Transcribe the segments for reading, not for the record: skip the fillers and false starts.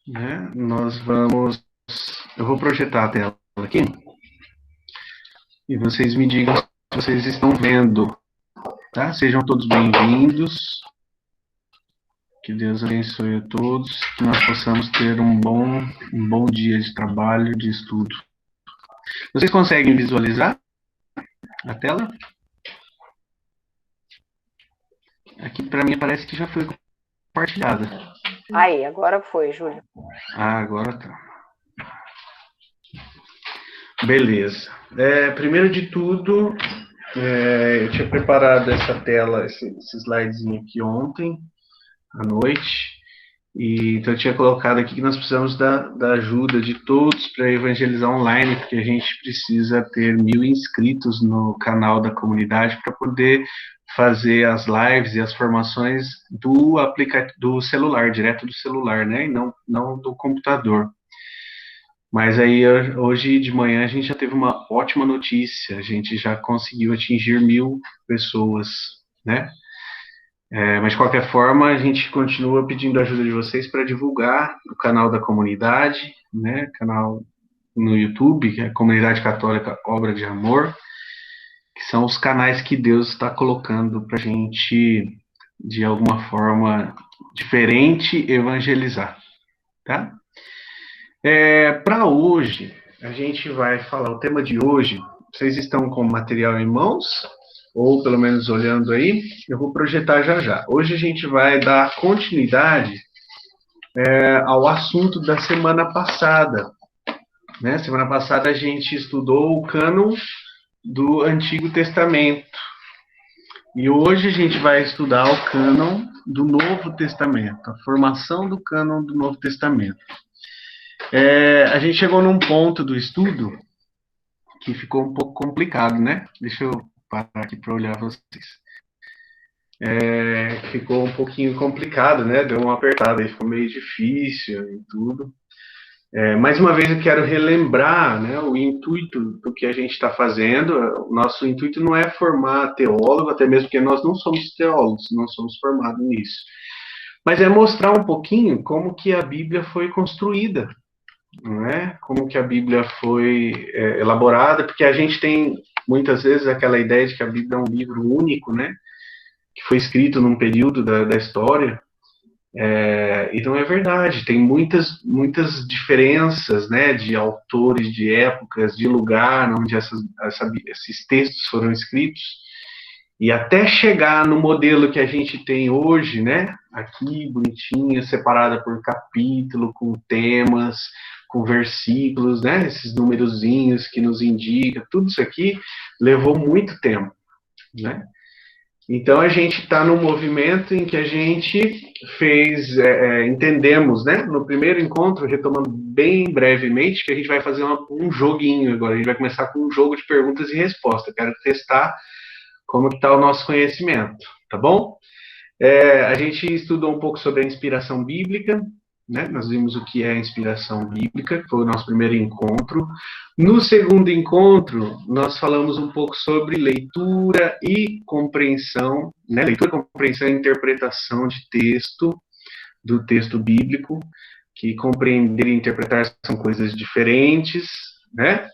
né? Eu vou projetar a tela aqui e vocês me digam se vocês estão vendo, tá? Sejam todos bem-vindos. Que Deus abençoe a todos, que nós possamos ter um bom dia de trabalho, de estudo. Vocês conseguem visualizar a tela? Aqui para mim parece que já foi compartilhada. Aí, agora foi, Júlio. Ah, agora tá. Beleza. Primeiro de tudo, eu tinha preparado essa tela, esse slidezinho aqui ontem, à noite, e então eu tinha colocado aqui que nós precisamos da ajuda de todos para evangelizar online, porque a gente precisa ter 1.000 inscritos no canal da comunidade para poder fazer as lives e as formações do celular, direto do celular, né? E não do computador. Mas aí hoje de manhã a gente já teve uma ótima notícia, a gente já conseguiu atingir 1.000 pessoas, né? Mas de qualquer forma, a gente continua pedindo a ajuda de vocês para divulgar o canal da comunidade, né? Canal no YouTube, que é a Comunidade Católica Obra de Amor, que são os canais que Deus está colocando para a gente, de alguma forma diferente, evangelizar, tá? Para hoje, a gente vai falar o tema de hoje. Vocês estão com o material em mãos? Ou pelo menos olhando aí? Eu vou projetar já já. Hoje a gente vai dar continuidade ao assunto da semana passada. Né? Semana passada a gente estudou o cânon do Antigo Testamento. E hoje a gente vai estudar o cânon do Novo Testamento, a formação do cânon do Novo Testamento. A gente chegou num ponto do estudo que ficou um pouco complicado, né? Deixa eu parar aqui para olhar vocês. Ficou um pouquinho complicado, né? Deu uma apertada aí, ficou meio difícil e tudo. Mais uma vez eu quero relembrar, né, o intuito do que a gente está fazendo. O nosso intuito não é formar teólogo, até mesmo porque nós não somos teólogos, não somos formados nisso. Mas é mostrar um pouquinho como que a Bíblia foi construída, não é? Como que a Bíblia foi elaborada, porque a gente tem muitas vezes aquela ideia de que a Bíblia é um livro único, né? Que foi escrito num período da história. E não é verdade, tem muitas diferenças, né, de autores, de épocas, de lugar onde esses textos foram escritos, e até chegar no modelo que a gente tem hoje, né, aqui bonitinho, separada por capítulo, com temas, com versículos, né, esses numerozinhos que nos indica, tudo isso aqui levou muito tempo, né? Então a gente está num movimento em que a gente entendemos, né? No primeiro encontro, retomando bem brevemente, que a gente vai fazer um joguinho agora. A gente vai começar com um jogo de perguntas e respostas. Quero testar como está o nosso conhecimento, tá bom? A gente estudou um pouco sobre a inspiração bíblica, né? Nós vimos o que é a inspiração bíblica, que foi o nosso primeiro encontro. No segundo encontro, nós falamos um pouco sobre leitura e compreensão, né? Leitura, compreensão e interpretação de texto, do texto bíblico, que compreender e interpretar são coisas diferentes, né?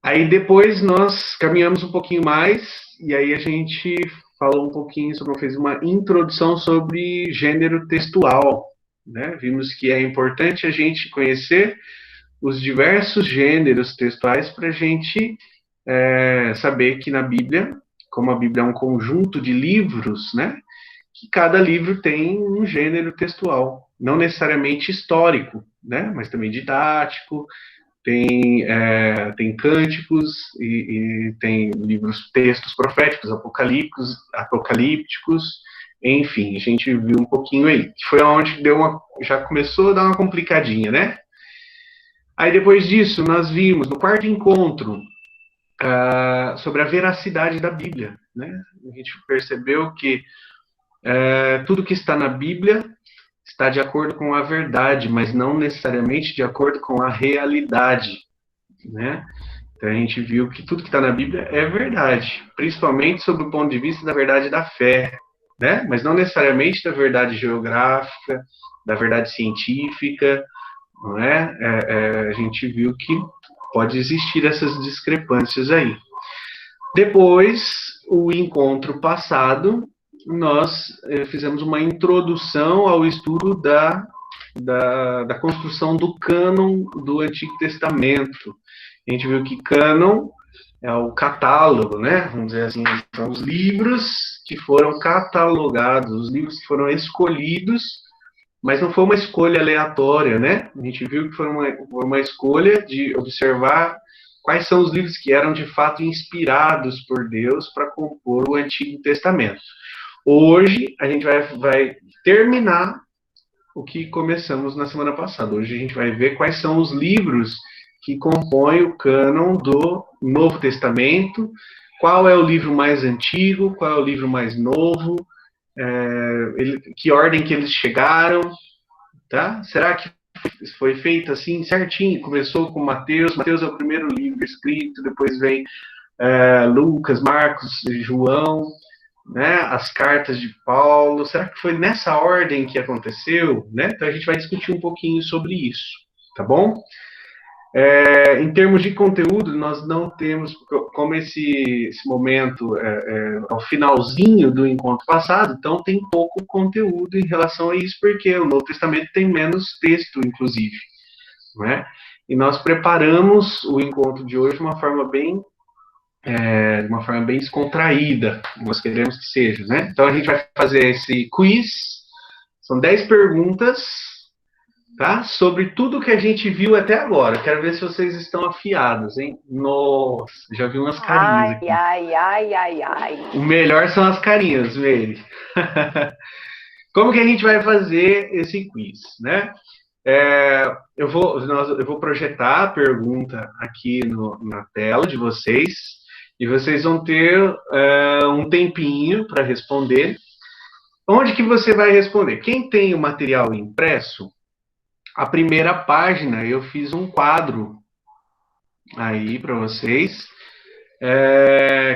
Aí depois nós caminhamos um pouquinho mais, e aí a gente falou um pouquinho fez uma introdução sobre gênero textual, né? Vimos que é importante a gente conhecer os diversos gêneros textuais para a gente saber que na Bíblia, como a Bíblia é um conjunto de livros, né? Que cada livro tem um gênero textual, não necessariamente histórico, né? Mas também didático, tem cânticos e tem livros, textos proféticos, apocalípticos, enfim, a gente viu um pouquinho aí. Foi onde já começou a dar uma complicadinha, né? Aí depois disso, nós vimos no quarto encontro sobre a veracidade da Bíblia, né? A gente percebeu que tudo que está na Bíblia está de acordo com a verdade, mas não necessariamente de acordo com a realidade, né? Então a gente viu que tudo que está na Bíblia é verdade, principalmente sob o ponto de vista da verdade da fé, né? Mas não necessariamente da verdade geográfica, da verdade científica, não é? A gente viu que pode existir essas discrepâncias aí. Depois, o encontro passado, nós fizemos uma introdução ao estudo da construção do cânon do Antigo Testamento. A gente viu que cânon é o catálogo, né? Vamos dizer assim, são os livros que foram catalogados, os livros que foram escolhidos, mas não foi uma escolha aleatória, né? A gente viu que foi uma escolha de observar quais são os livros que eram de fato inspirados por Deus para compor o Antigo Testamento. Hoje a gente vai terminar o que começamos na semana passada. Hoje a gente vai ver quais são os livros que compõem o cânon do Novo Testamento, qual é o livro mais antigo, qual é o livro mais novo, que ordem que eles chegaram, tá? Será que foi feito assim certinho? Começou com Mateus. Mateus é o primeiro livro escrito, depois vem Lucas, Marcos, João, né? As cartas de Paulo. Será que foi nessa ordem que aconteceu, né? Então a gente vai discutir um pouquinho sobre isso, tá bom? Em termos de conteúdo, nós não temos, como esse momento é o finalzinho do encontro passado, então tem pouco conteúdo em relação a isso, porque o Novo Testamento tem menos texto, inclusive, né? E nós preparamos o encontro de hoje de uma forma bem descontraída, nós queremos que seja, né? Então a gente vai fazer esse quiz, são 10 perguntas, tá? Sobre tudo que a gente viu até agora. Quero ver se vocês estão afiados, hein? Nossa, já vi umas carinhas aqui. Ai. O melhor são as carinhas, Meire. Como que a gente vai fazer esse quiz, né? Eu vou projetar a pergunta aqui na tela de vocês e vocês vão ter um tempinho para responder. Onde que você vai responder? Quem tem o material impresso, a primeira página eu fiz um quadro aí para vocês,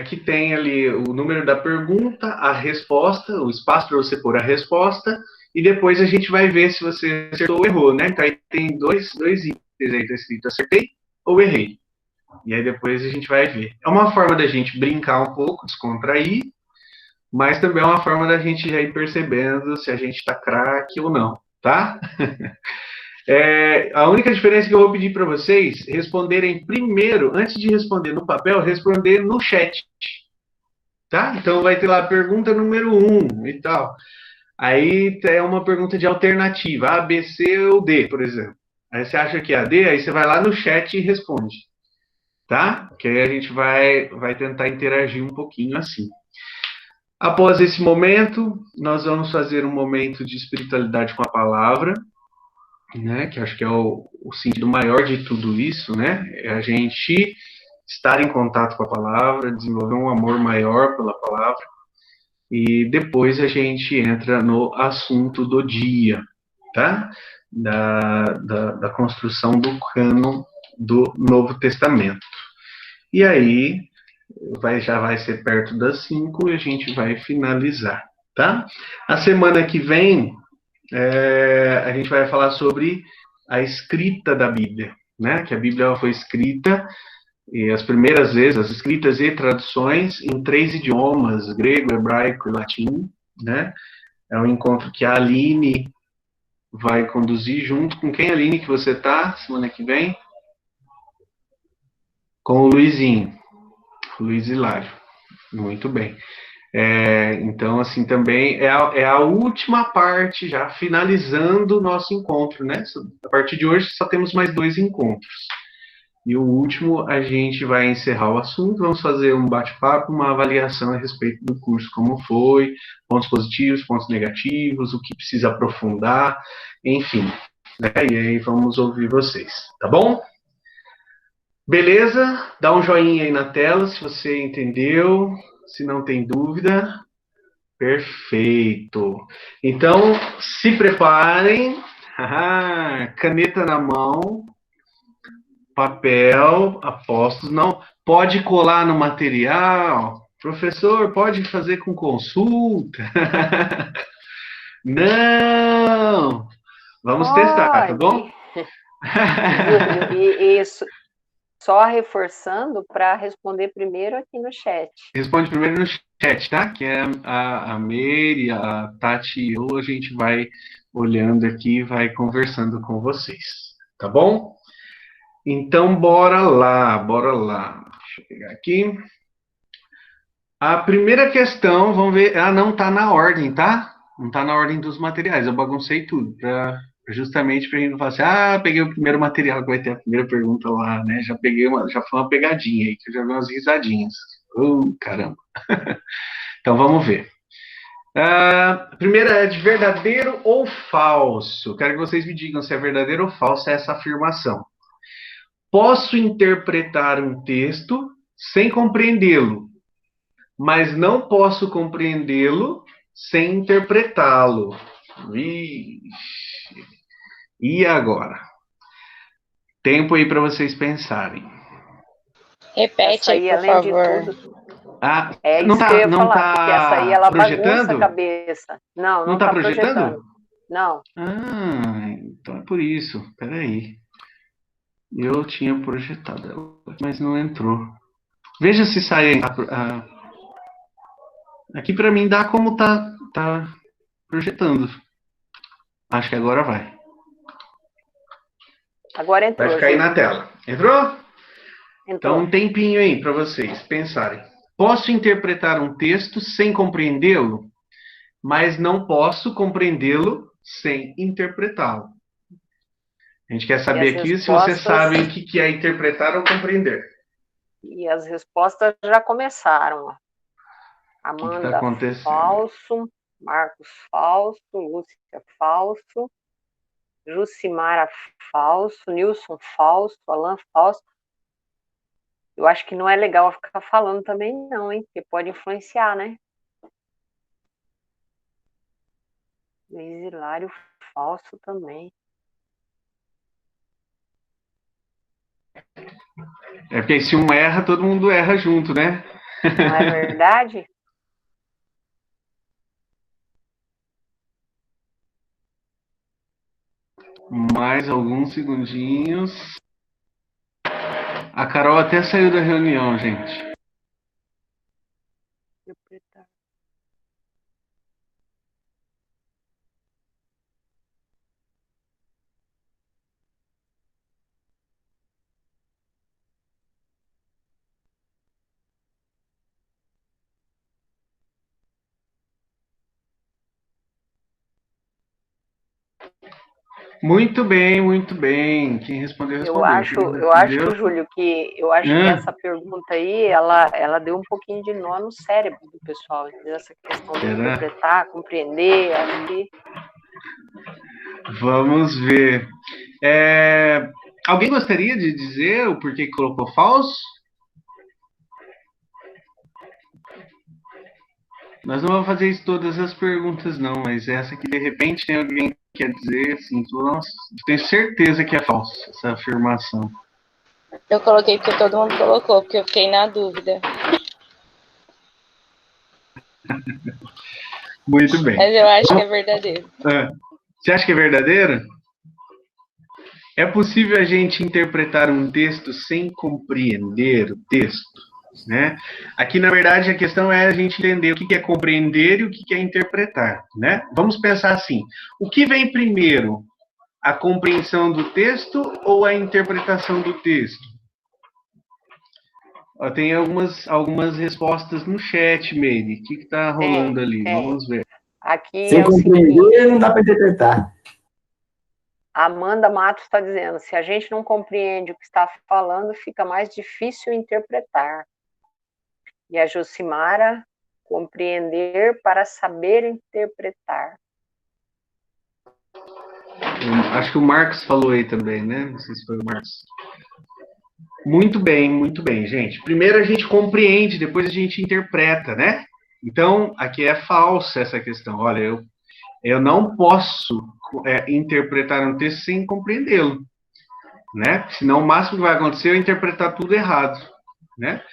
que tem ali o número da pergunta, a resposta, o espaço para você pôr a resposta, e depois a gente vai ver se você acertou ou errou, né? Então aí tem dois itens aí, tá escrito acertei ou errei. E aí depois a gente vai ver. É uma forma da gente brincar um pouco, descontrair, mas também é uma forma da gente já ir percebendo se a gente tá craque ou não, tá? A única diferença que eu vou pedir para vocês responderem primeiro, antes de responder no papel, responder no chat, tá? Então vai ter lá a pergunta número 1 e tal. Aí é uma pergunta de alternativa, A, B, C ou D, por exemplo. Aí você acha que é a D, aí você vai lá no chat e responde, tá? Que aí a gente vai tentar interagir um pouquinho assim. Após esse momento, nós vamos fazer um momento de espiritualidade com a palavra, né, que acho que é o sentido maior de tudo isso, né, é a gente estar em contato com a palavra, desenvolver um amor maior pela palavra, e depois a gente entra no assunto do dia, tá, da construção do cânon do Novo Testamento. E aí, já vai ser perto das 5 e a gente vai finalizar, tá? A semana que vem, a gente vai falar sobre a escrita da Bíblia, né? Que a Bíblia foi escrita, e as primeiras vezes, as escritas e traduções em 3 idiomas, grego, hebraico e latim, né? É um encontro que a Aline vai conduzir junto com quem, Aline, que você tá semana que vem? Com o Luizinho, Luiz Hilário. Muito bem. Então, assim, também é a última parte, já finalizando o nosso encontro, né? A partir de hoje só temos mais 2 encontros. E o último, a gente vai encerrar o assunto, vamos fazer um bate-papo, uma avaliação a respeito do curso, como foi, pontos positivos, pontos negativos, o que precisa aprofundar, enfim. Né? E aí vamos ouvir vocês, tá bom? Beleza? Dá um joinha aí na tela se você entendeu, se não tem dúvida. Perfeito. Então, se preparem. Caneta na mão, papel, apostos. Não, pode colar no material. Professor, pode fazer com consulta. Não. Vamos testar, tá bom? Júlio, e isso, só reforçando para responder primeiro aqui no chat. Responde primeiro no chat, tá? Que é a Meire, a Tati e eu, a gente vai olhando aqui e vai conversando com vocês, tá bom? Então, bora lá, bora lá. Deixa eu pegar aqui. A primeira questão, vamos ver. Ah, não tá na ordem, tá? Não tá na ordem dos materiais. Eu baguncei tudo, justamente para a gente não falar assim, ah, peguei o primeiro material que vai ter a primeira pergunta lá, né? Já foi uma pegadinha aí, que eu já vi umas risadinhas. Caramba. Então vamos ver. A primeira é de verdadeiro ou falso. Quero que vocês me digam se é verdadeiro ou falso essa afirmação. Posso interpretar um texto sem compreendê-lo, mas não posso compreendê-lo sem interpretá-lo. Vixe. E agora? Tempo aí para vocês pensarem. Repete Essa aí, aí, por além favor. de tudo, Ah, é não isso que eu ia não falar, porque essa aí ela bagunça a projetando? cabeça. Não, Não não está está projetando? projetando. Não. Ah, então é por isso. Peraí. Eu tinha projetado ela, mas não entrou. Veja se sai. Aqui para mim dá como tá projetando. Acho que agora vai. Agora entrou. Vai ficar aí na tela. Entrou? Então, Entrou. um tempinho aí para vocês pensarem. Posso interpretar um texto sem compreendê-lo, mas não posso compreendê-lo sem interpretá-lo. A gente quer saber aqui se você sabe o que é interpretar ou compreender. E as respostas já começaram. Amanda, tá acontecendo? falso. Marcos, falso. Lúcia, falso. Jucimara, falso. Nilson, falso. Alan, falso. Eu acho que não é legal ficar falando também não, hein? Porque pode influenciar, né? Luiz Hilário, falso também. É porque se um erra, todo mundo erra junto, né? Não é verdade? Mais alguns segundinhos. A Carol até saiu da reunião, gente. Muito bem, muito bem. Quem respondeu, respondeu. Eu acho, Júlio, que essa pergunta aí, ela deu um pouquinho de nó no cérebro do pessoal. Essa questão de interpretar, compreender, acho que... Vamos ver. Alguém gostaria de dizer o porquê que colocou falso? Nós não vamos fazer isso todas as perguntas, não, mas essa aqui, de repente, tem alguém que quer dizer, assim, nossa, tenho certeza que é falso, essa afirmação. Eu coloquei porque todo mundo colocou, porque eu fiquei na dúvida. Muito bem. Mas eu acho que é verdadeiro. Você acha que é verdadeiro? É possível a gente interpretar um texto sem compreender o texto? Né? Aqui, na verdade, a questão é a gente entender o que é compreender e o que é interpretar. Né? Vamos pensar assim, o que vem primeiro? A compreensão do texto ou a interpretação do texto? Tem algumas respostas no chat, Meire. O que está rolando ali? Vamos ver. Aqui sem compreender, não dá para interpretar. Amanda Matos está dizendo, se a gente não compreende o que está falando, fica mais difícil interpretar. E a Jucimara, compreender para saber interpretar. Acho que o Marcos falou aí também, né? Não sei se foi o Marcos. Muito bem, gente. Primeiro a gente compreende, depois a gente interpreta, né? Então, aqui é falsa essa questão. Olha, eu não posso interpretar um texto sem compreendê-lo, né? Senão o máximo que vai acontecer é interpretar tudo errado, né?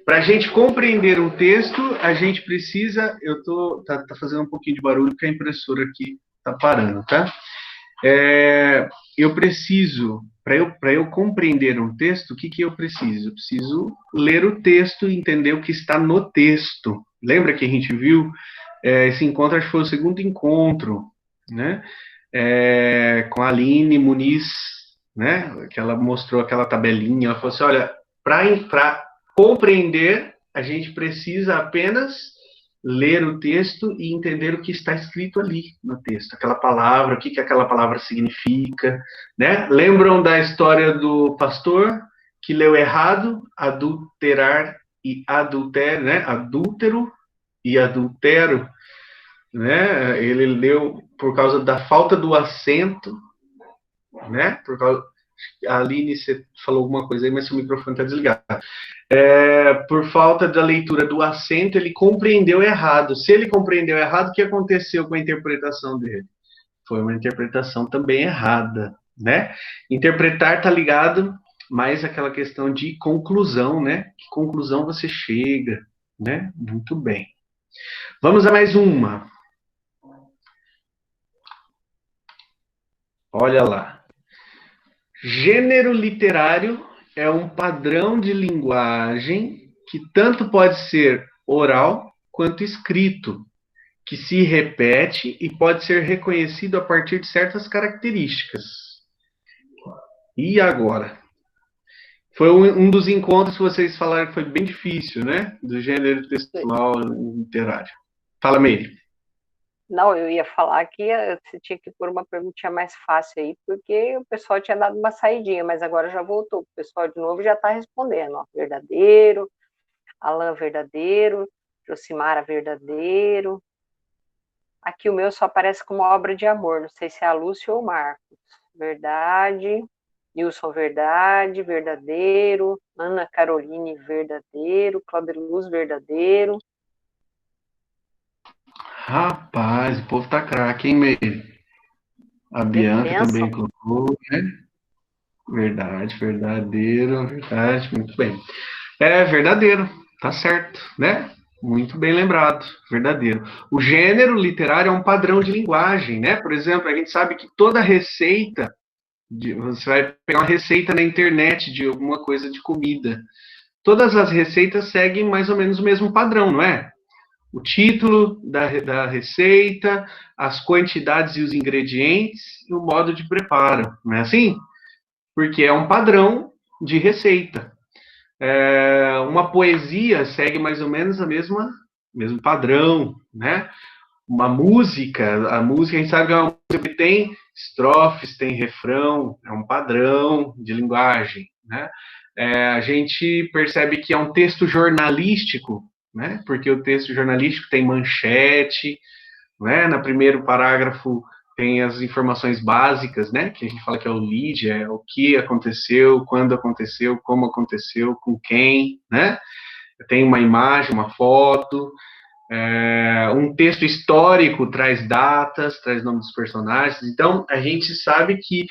Para a gente compreender um texto, a gente precisa... Tá fazendo um pouquinho de barulho porque a impressora aqui tá parando, tá? eu preciso, para eu compreender um texto, o que eu preciso? Eu preciso ler o texto e entender o que está no texto. Lembra que a gente viu esse encontro, acho que foi o segundo encontro, né? Com a Aline Muniz, né? Que ela mostrou aquela tabelinha, ela falou assim, olha, para compreender, a gente precisa apenas ler o texto e entender o que está escrito ali no texto, aquela palavra, o que aquela palavra significa, né? Lembram da história do pastor que leu errado, adulterar e adultério, né? Adúltero e adultero, né? Ele leu por causa da falta do acento, né? Por causa a Aline, você falou alguma coisa aí, mas seu microfone está desligado. Por falta da leitura do acento, ele compreendeu errado. Se ele compreendeu errado, o que aconteceu com a interpretação dele? Foi uma interpretação também errada, né? Interpretar está ligado mais àquela questão de conclusão, né? Que conclusão você chega, né? Muito bem. Vamos a mais uma. Olha lá. Gênero literário é um padrão de linguagem que tanto pode ser oral quanto escrito, que se repete e pode ser reconhecido a partir de certas características. E agora? Foi um dos encontros que vocês falaram que foi bem difícil, né? Do gênero textual literário. Fala, Meire. Não, eu ia falar que você tinha que pôr uma perguntinha mais fácil aí, porque o pessoal tinha dado uma saidinha, mas agora já voltou. O pessoal de novo já está respondendo. Ó, verdadeiro, Alan verdadeiro, Josimara verdadeiro. Aqui o meu só aparece como obra de amor, não sei se é a Lúcia ou o Marcos. Verdade. Nilson verdade, verdadeiro. Ana Caroline verdadeiro. Cláudia Luz verdadeiro. Rapaz, o povo tá craque, hein, Meire? A Bianca também colocou, né? Verdade, verdadeiro, verdade, muito bem. Verdadeiro, tá certo, né? Muito bem lembrado, verdadeiro. O gênero literário é um padrão de linguagem, né? Por exemplo, a gente sabe que toda receita, você vai pegar uma receita na internet de alguma coisa de comida. Todas as receitas seguem mais ou menos o mesmo padrão, não é? O título da receita, as quantidades e os ingredientes e o modo de preparo, não é assim? Porque é um padrão de receita. Uma poesia segue mais ou menos mesmo padrão, né? Uma música, a música a gente sabe que é uma música que tem estrofes, tem refrão, é um padrão de linguagem, né? A gente percebe que é um texto jornalístico, né? Porque o texto jornalístico tem manchete, né? No primeiro parágrafo tem as informações básicas, né? Que a gente fala que é o lead, é o que aconteceu, quando aconteceu, como aconteceu, com quem, né? Tem uma imagem, uma foto, um texto histórico traz datas, traz nomes dos personagens. Então, a gente sabe que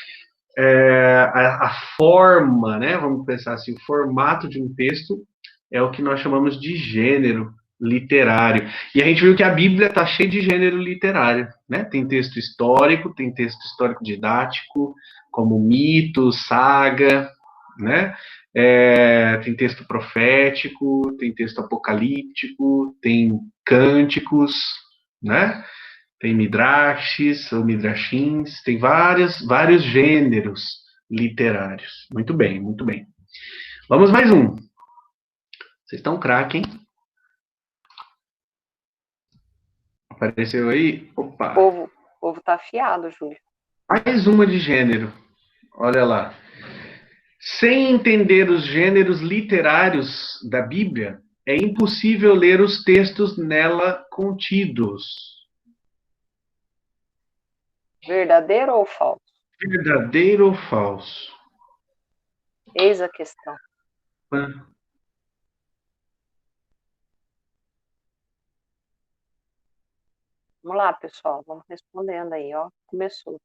a forma, né? Vamos pensar assim, o formato de um texto é o que nós chamamos de gênero literário. E a gente viu que a Bíblia está cheia de gênero literário, né? Tem texto histórico didático, como mito, saga, né? Tem texto profético, tem texto apocalíptico, tem cânticos, né? Tem midrashes ou midrashins, tem vários gêneros literários. Muito bem, muito bem. Vamos mais um. Vocês estão craque, hein? Apareceu aí? Opa! O povo tá afiado, Júlio. Mais uma de gênero. Olha lá. Sem entender os gêneros literários da Bíblia, é impossível ler os textos nela contidos. Verdadeiro ou falso? Verdadeiro ou falso? Eis a questão. Vamos lá, pessoal, vamos respondendo aí, ó. Começou.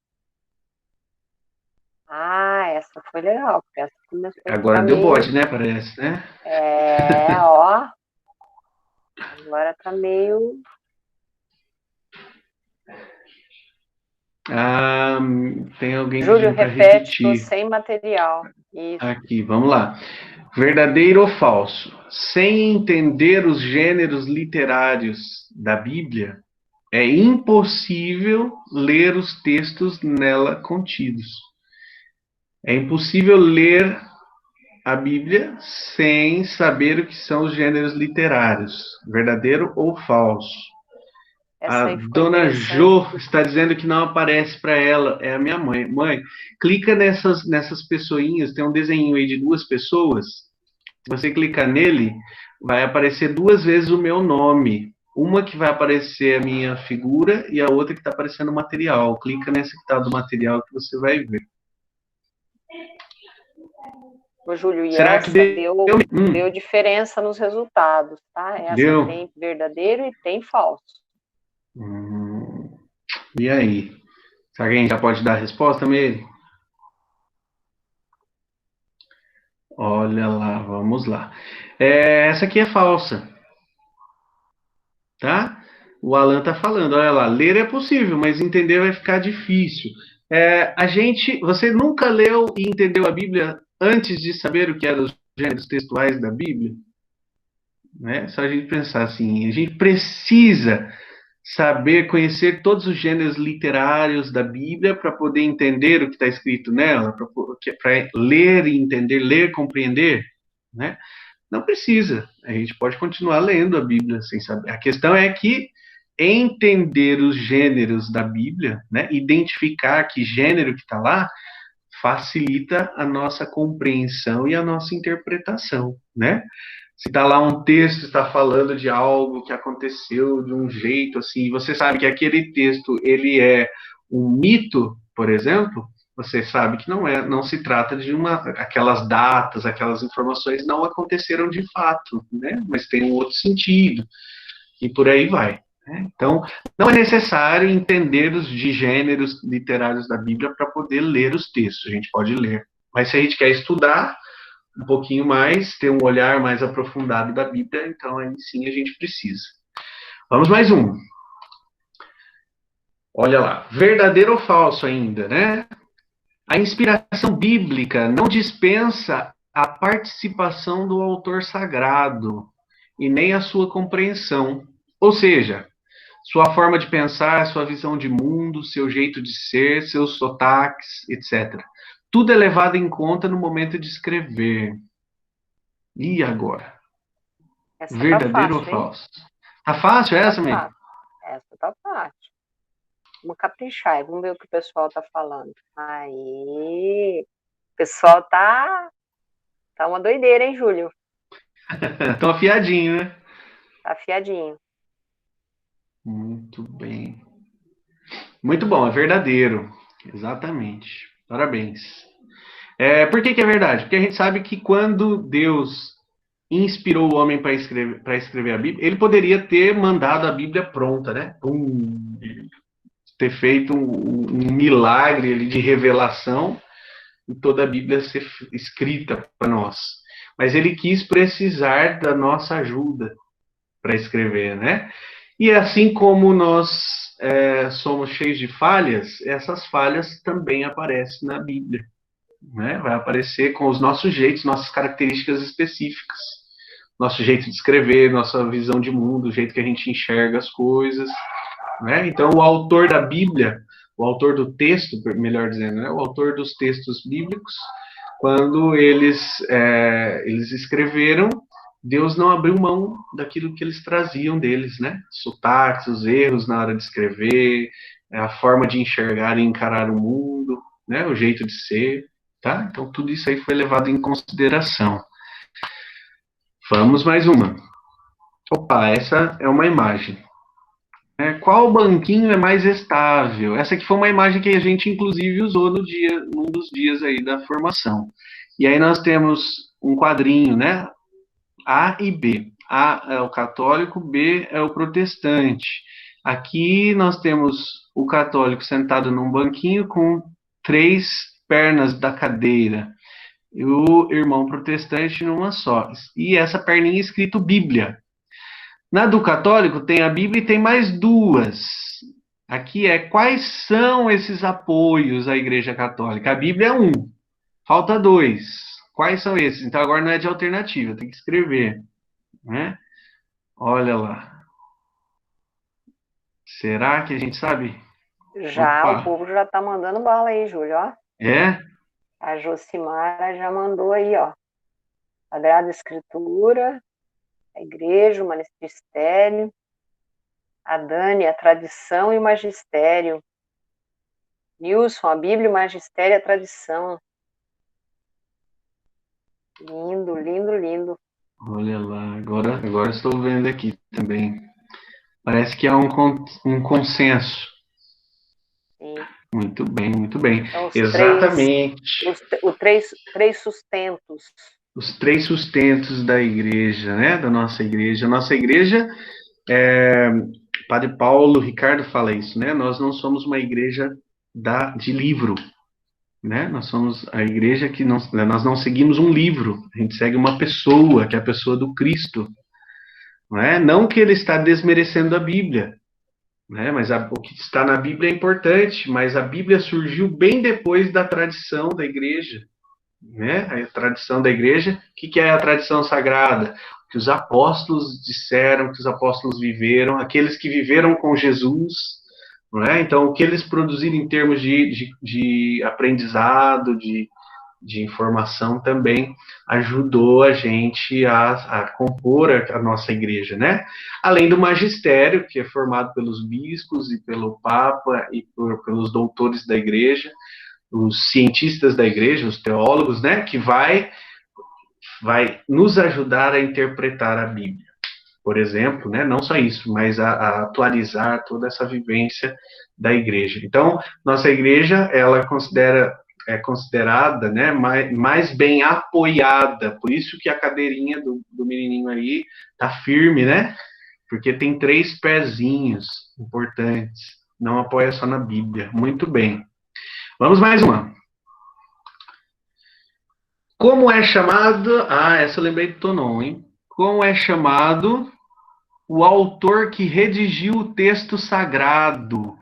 Essa foi legal, porque essa começou. Agora deu bode, né? Parece, né? Ó. Agora tá meio. Ah, tem alguém Júlio, pedindo para repete, estou repetir. sem material. Isso. Aqui, vamos lá. Verdadeiro ou falso? Sem entender os gêneros literários da Bíblia, é impossível ler os textos nela contidos. É impossível ler a Bíblia sem saber o que são os gêneros literários. Verdadeiro ou falso? Essa A aí ficou dona interessante. Jo está dizendo que não aparece para ela, é a minha mãe. Mãe, clica nessas pessoinhas, tem um desenho aí de duas pessoas. Se você clicar nele, vai aparecer duas vezes o meu nome. Uma que vai aparecer a minha figura e a outra que está aparecendo o material. Clica nessa que está do material que você vai ver. Ô, Júlio, e Será que essa deu? deu diferença nos resultados, tá? Essa Deu? tem verdadeiro e tem falso. E aí? Será que a gente já pode dar a resposta, Meire? Olha lá, vamos lá. Essa aqui é falsa, tá? O Alan tá falando, olha lá, ler é possível, mas entender vai ficar difícil. Você nunca leu e entendeu a Bíblia antes de saber o que eram os gêneros textuais da Bíblia? Né? Só a gente pensar assim, a gente precisa saber, conhecer todos os gêneros literários da Bíblia para poder entender o que está escrito nela, para ler e entender, ler, compreender, né? Não precisa. A gente pode continuar lendo a Bíblia sem saber. A questão é que entender os gêneros da Bíblia, né? Identificar que gênero que está lá, facilita a nossa compreensão e a nossa interpretação, né? Se está lá um texto, está falando de algo que aconteceu de um jeito assim, você sabe que aquele texto ele é um mito, por exemplo, você sabe que não se trata de aquelas datas, aquelas informações não aconteceram de fato, né? Mas tem um outro sentido e por aí vai. Né? Então, não é necessário entender os de gêneros literários da Bíblia para poder ler os textos. A gente pode ler, mas se a gente quer estudar um pouquinho mais, ter um olhar mais aprofundado da Bíblia, então aí sim a gente precisa. Vamos mais um. Olha lá, verdadeiro ou falso ainda, né? A inspiração bíblica não dispensa a participação do autor sagrado e nem a sua compreensão. Ou seja, sua forma de pensar, sua visão de mundo, seu jeito de ser, seus sotaques, etc. Tudo é levado em conta no momento de escrever. E agora? Essa tá Verdadeiro ou fácil, hein? falso? Tá fácil Tá essa, May? fácil. Essa tá fácil. Vamos caprichar e vamos ver o que o pessoal tá falando. Aí, o pessoal tá uma doideira, hein, Júlio? Tão afiadinho, né? Tá afiadinho. Muito bem. Muito bom, é verdadeiro. Exatamente. Parabéns. Por que é verdade? Porque a gente sabe que quando Deus inspirou o homem para escrever a Bíblia, ele poderia ter mandado a Bíblia pronta, né? Ter feito um milagre ali de revelação e toda a Bíblia ser escrita para nós. Mas ele quis precisar da nossa ajuda para escrever, né? E assim como nós somos cheios de falhas, essas falhas também aparecem na Bíblia. Né? Vai aparecer com os nossos jeitos, nossas características específicas. Nosso jeito de escrever, nossa visão de mundo, o jeito que a gente enxerga as coisas. Né? Então, o autor da Bíblia, o autor do texto, melhor dizendo, né? O autor dos textos bíblicos, quando eles escreveram, Deus não abriu mão daquilo que eles traziam deles, né? Sotaques, os erros na hora de escrever, a forma de enxergar e encarar o mundo, né? O jeito de ser, tá? Então, tudo isso aí foi levado em consideração. Vamos mais uma. Opa, essa é uma imagem. Qual banquinho é mais estável? Essa aqui foi uma imagem que a gente, inclusive, usou num dos dias aí da formação. E aí nós temos um quadrinho, né? A e B. A é o católico, B é o protestante. Aqui nós temos o católico sentado num banquinho com 3 pernas da cadeira. E o irmão protestante numa só. E essa perninha escrito Bíblia. Na do católico tem a Bíblia e tem mais 2. Aqui é quais são esses apoios à Igreja Católica? A Bíblia é um, falta dois. Quais são esses? Então agora não é de alternativa, tem que escrever, né? Olha lá. Será que a gente sabe? Já, o Opa, povo já tá mandando bala aí, Júlio, ó. é? A Josimara já mandou aí, ó. Sagrada Escritura, a Igreja, o Magistério. A Dani, a Tradição e o Magistério. Nilson, a Bíblia, o Magistério e a Tradição. Lindo, lindo, lindo. Olha lá, agora estou vendo aqui também. Parece que há um consenso. Sim. Muito bem, muito bem. Então, Exatamente. três sustentos. Os três sustentos da igreja, né? Da nossa igreja. A nossa igreja, Padre Paulo Ricardo fala isso, né? Nós não somos uma igreja de livro, né? Nós somos a igreja que nós não seguimos um livro, a gente segue uma pessoa, que é a pessoa do Cristo, não é? Não que ele está desmerecendo a Bíblia, né? Mas o que está na Bíblia é importante, mas a Bíblia surgiu bem depois da tradição da igreja, né? A tradição da igreja, o que é a tradição sagrada? Que os apóstolos disseram, que os apóstolos viveram, aqueles que viveram com Jesus, não é? Então, o que eles produziram em termos de aprendizado, de informação também ajudou a gente a compor a nossa igreja, né? Além do magistério, que é formado pelos bispos e pelo Papa e pelos doutores da igreja, os cientistas da igreja, os teólogos, né, que vai nos ajudar a interpretar a Bíblia, por exemplo, né, não só isso, mas a atualizar toda essa vivência da igreja. Então, nossa igreja, ela é considerada, né, mais bem apoiada, por isso que a cadeirinha do menininho aí tá firme, né, porque tem três pezinhos importantes, não apoia só na Bíblia. Muito bem. Vamos mais uma. Como é chamado? Ah, essa eu lembrei do Tonon, hein? Como é chamado o autor que redigiu o texto sagrado?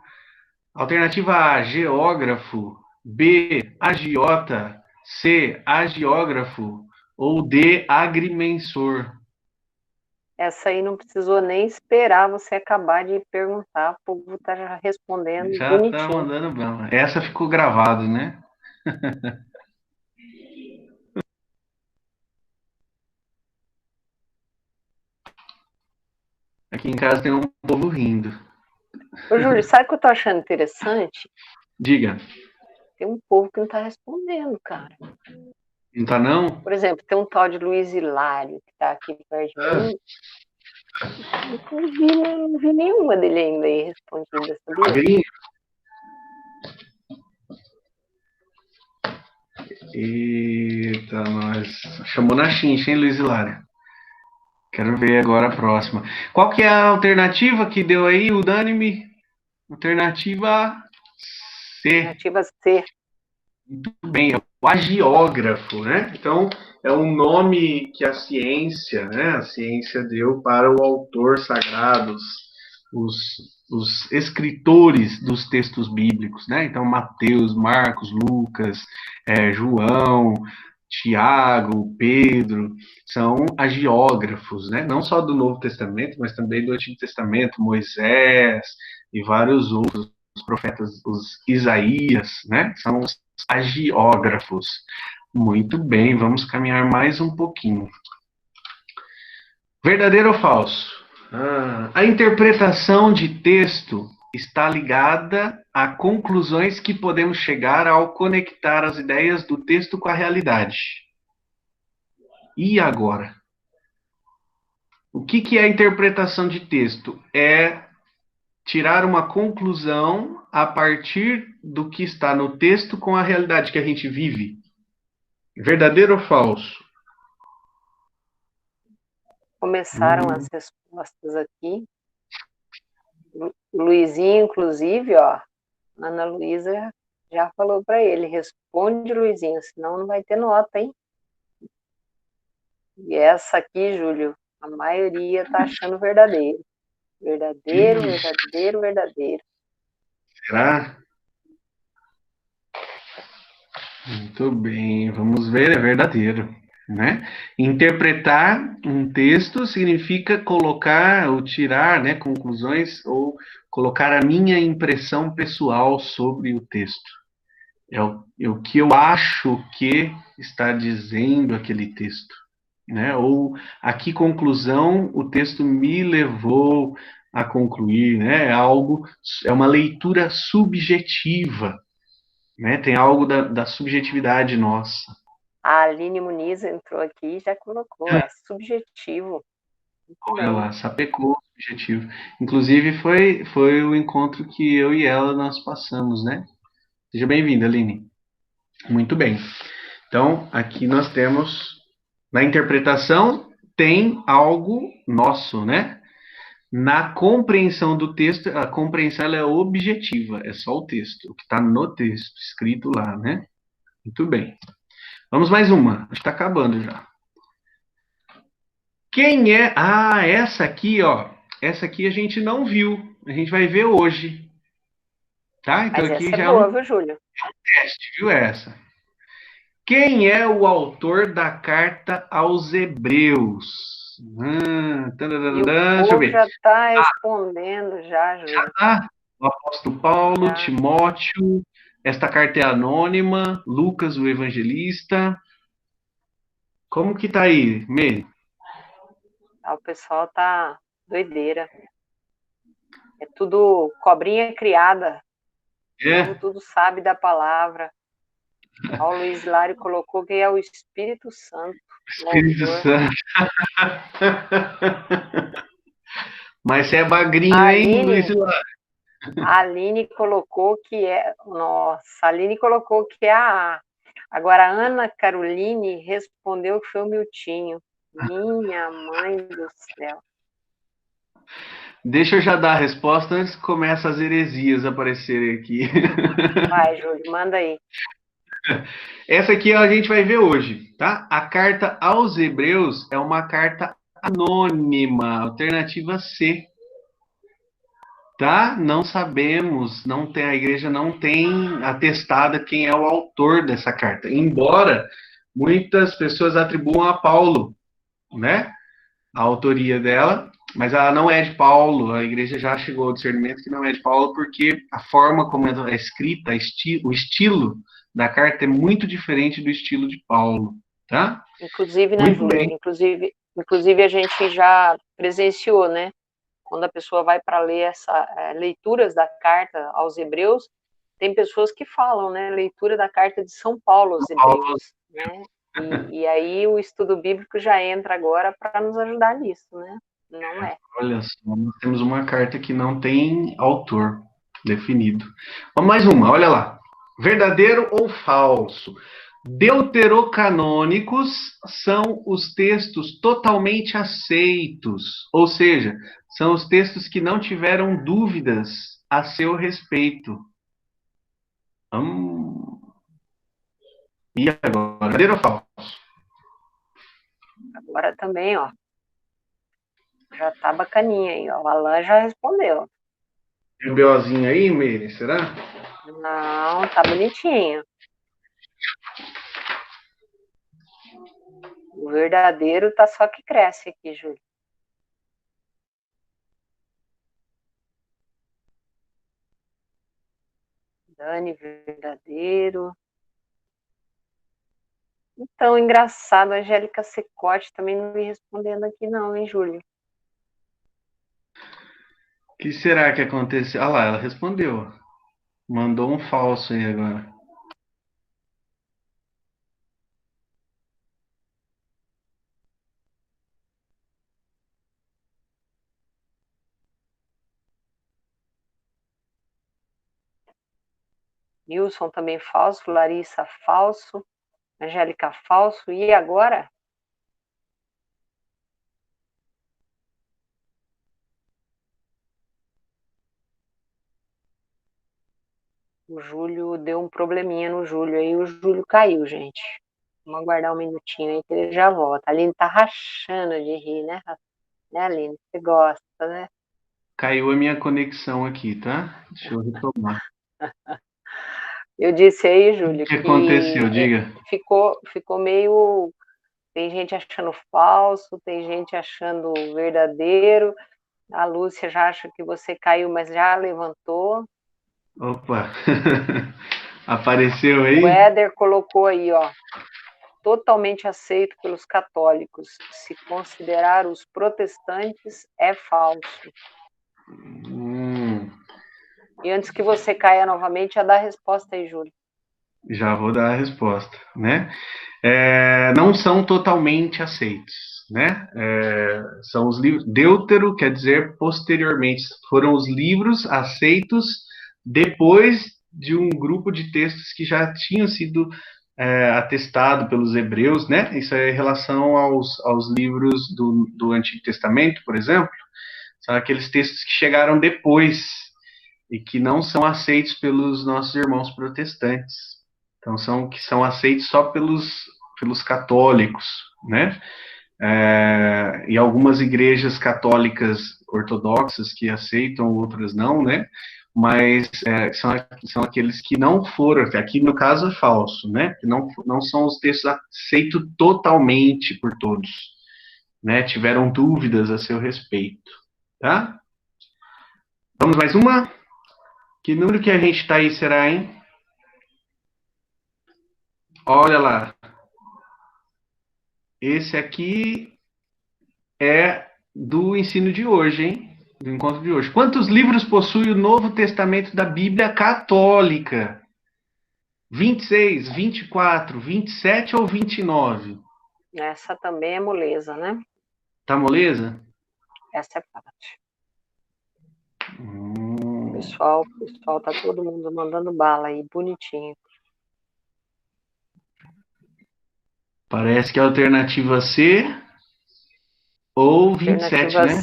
Alternativa A, geógrafo. B, agiota. C, agiógrafo. Ou D, agrimensor. Essa aí não precisou nem esperar você acabar de perguntar, o povo está já respondendo Já tá bonitinho. mandando bala. Essa ficou gravada, né? Aqui em casa tem um povo rindo. Ô, Júlio, sabe o que eu tô achando interessante? Diga. Tem um povo que não está respondendo, cara. Não tá não? Por exemplo, tem um tal de Luiz Hilário, que está aqui perto de mim. Não vi nenhuma dele ainda aí respondida, sabia? Magrinho? Eita, nós. Chamou na chincha, hein, Luiz Hilário? Quero ver agora a próxima. Qual que é a alternativa que deu aí, unânime? Alternativa C. Alternativa C. Muito bem, é o agiógrafo, né? Então, é um nome que a ciência, né? A ciência deu para o autor sagrado, os escritores dos textos bíblicos, né? Então, Mateus, Marcos, Lucas, João, Tiago, Pedro, são agiógrafos, né? Não só do Novo Testamento, mas também do Antigo Testamento, Moisés e vários outros profetas, os Isaías, né? São os agiógrafos. Muito bem, vamos caminhar mais um pouquinho. Verdadeiro ou falso? A interpretação de texto está ligada a conclusões que podemos chegar ao conectar as ideias do texto com a realidade. E agora? O que é a interpretação de texto? É tirar uma conclusão a partir do que está no texto com a realidade que a gente vive. Verdadeiro ou falso? Começaram as respostas aqui. Luizinho, inclusive, ó, Ana Luísa já falou para ele, responde, Luizinho, senão não vai ter nota, hein? E essa aqui, Júlio, a maioria tá achando verdadeiro. Verdadeiro, verdadeiro, verdadeiro. Será? Muito bem, vamos ver, é verdadeiro, né? Interpretar um texto significa colocar ou tirar, né, conclusões ou colocar a minha impressão pessoal sobre o texto. É o que eu acho que está dizendo aquele texto, né? Ou a que conclusão o texto me levou a concluir, né? É uma leitura subjetiva, né? Tem algo da subjetividade nossa. A Aline Muniz entrou aqui e já colocou, é subjetivo. Muito Olha bem. lá, sapecou o subjetivo. Inclusive, foi o encontro que eu e ela nós passamos, né? Seja bem-vinda, Aline. Muito bem. Então, aqui nós temos, na interpretação, tem algo nosso, né? Na compreensão do texto, a compreensão ela é objetiva, é só o texto, o que está no texto, escrito lá, né? Muito bem. Vamos mais uma, está acabando já. Quem é? Ah, essa aqui, ó. Essa aqui a gente não viu, a gente vai ver hoje, tá? Então Mas aqui essa é já é boa, um viu, Júlio? teste, viu essa? Quem é o autor da carta aos Hebreus? E o Deixa eu povo ver. já está respondendo já, Júlio. Ah, o apóstolo Paulo, Já. Timóteo, esta carta é anônima, Lucas, o evangelista. Como que tá aí, Meire? O pessoal tá doideira. É tudo cobrinha criada. O povo É, tudo sabe da palavra. Ó, o Luiz Lário colocou que é o Espírito Santo, o Espírito autor. Santo. Mas você é A magrinho, hein, Luiz? Aline, a Aline colocou que é. Nossa, a Aline colocou que é a A. Agora, a Ana Caroline respondeu que foi o Miltinho. Minha mãe do céu. Deixa eu já dar a resposta antes que comece as heresias a aparecerem aqui. Vai, Júlio, manda aí. Essa aqui a gente vai ver hoje, tá? A carta aos Hebreus é uma carta anônima, alternativa C, tá? Não sabemos, não tem, a igreja não tem atestada quem é o autor dessa carta, embora muitas pessoas atribuam a Paulo, né? A autoria dela, mas ela não é de Paulo, a igreja já chegou ao discernimento que não é de Paulo, porque a forma como ela é escrita, o estilo da carta é muito diferente do estilo de Paulo, tá? Inclusive, né, Muito Júlio? bem. Inclusive a gente já presenciou, né? Quando a pessoa vai para ler leituras da carta aos Hebreus, tem pessoas que falam, né? Leitura da carta de São Paulo aos Paulo, Hebreus, né? E aí o estudo bíblico já entra agora para nos ajudar nisso, né? Não é. olha só, nós temos uma carta que não tem autor definido. Vamos mais uma, olha lá. Verdadeiro ou falso? Deuterocanônicos são os textos totalmente aceitos, ou seja, são os textos que não tiveram dúvidas a seu respeito. E agora, verdadeiro ou falso? Agora também, ó, já tá bacaninha aí, ó. O Alan já respondeu. Tem um BOzinho aí, Meire, será? Não, tá bonitinho. O verdadeiro tá só que cresce aqui, Júlio. Dani, verdadeiro. Então, engraçado, a Angélica Secote também não me respondendo aqui não, hein, Júlio? O que será que aconteceu? Ah lá, ela respondeu. Mandou um falso aí agora. Nilson também falso, Larissa falso, Angélica falso, e agora? O Júlio deu um probleminha no Júlio, aí o Júlio caiu, gente. Vamos aguardar um minutinho aí que ele já volta. A Aline tá rachando de rir, né? Né, Aline? Você gosta, né? Caiu a minha conexão aqui, tá? Deixa eu retomar. Eu disse aí, Júlio, O que aconteceu? Diga. ficou meio. Tem gente achando falso, tem gente achando verdadeiro. A Lúcia já acha que você caiu, mas já levantou. Opa! Apareceu O aí? Éder colocou aí, ó. Totalmente aceito pelos católicos. Se considerar os protestantes, é falso. E antes que você caia novamente, já dá a resposta aí, Júlio. Já vou dar a resposta, né? Não são totalmente aceitos, né? São os livros. Deutero quer dizer posteriormente. Foram os livros aceitos depois de um grupo de textos que já tinham sido atestado pelos hebreus, né? Isso é em relação aos livros do Antigo Testamento, por exemplo. São aqueles textos que chegaram depois e que não são aceitos pelos nossos irmãos protestantes. Então, são aceitos só pelos católicos, né? E algumas igrejas católicas ortodoxas que aceitam, outras não, né? Mas são aqueles que não foram, que aqui no caso é falso, né? Que não são os textos aceitos totalmente por todos, né? Tiveram dúvidas a seu respeito, tá? Vamos mais uma? Que número que a gente tá aí, será, hein? Olha lá. Esse aqui é do ensino de hoje, hein? Do encontro de hoje. Quantos livros possui o Novo Testamento da Bíblia Católica? 26, 24, 27 ou 29? Essa também é moleza, né? Tá moleza? Essa é parte. Pessoal, tá todo mundo mandando bala aí, bonitinho. Parece que é a alternativa C ou 27, Alternativa né?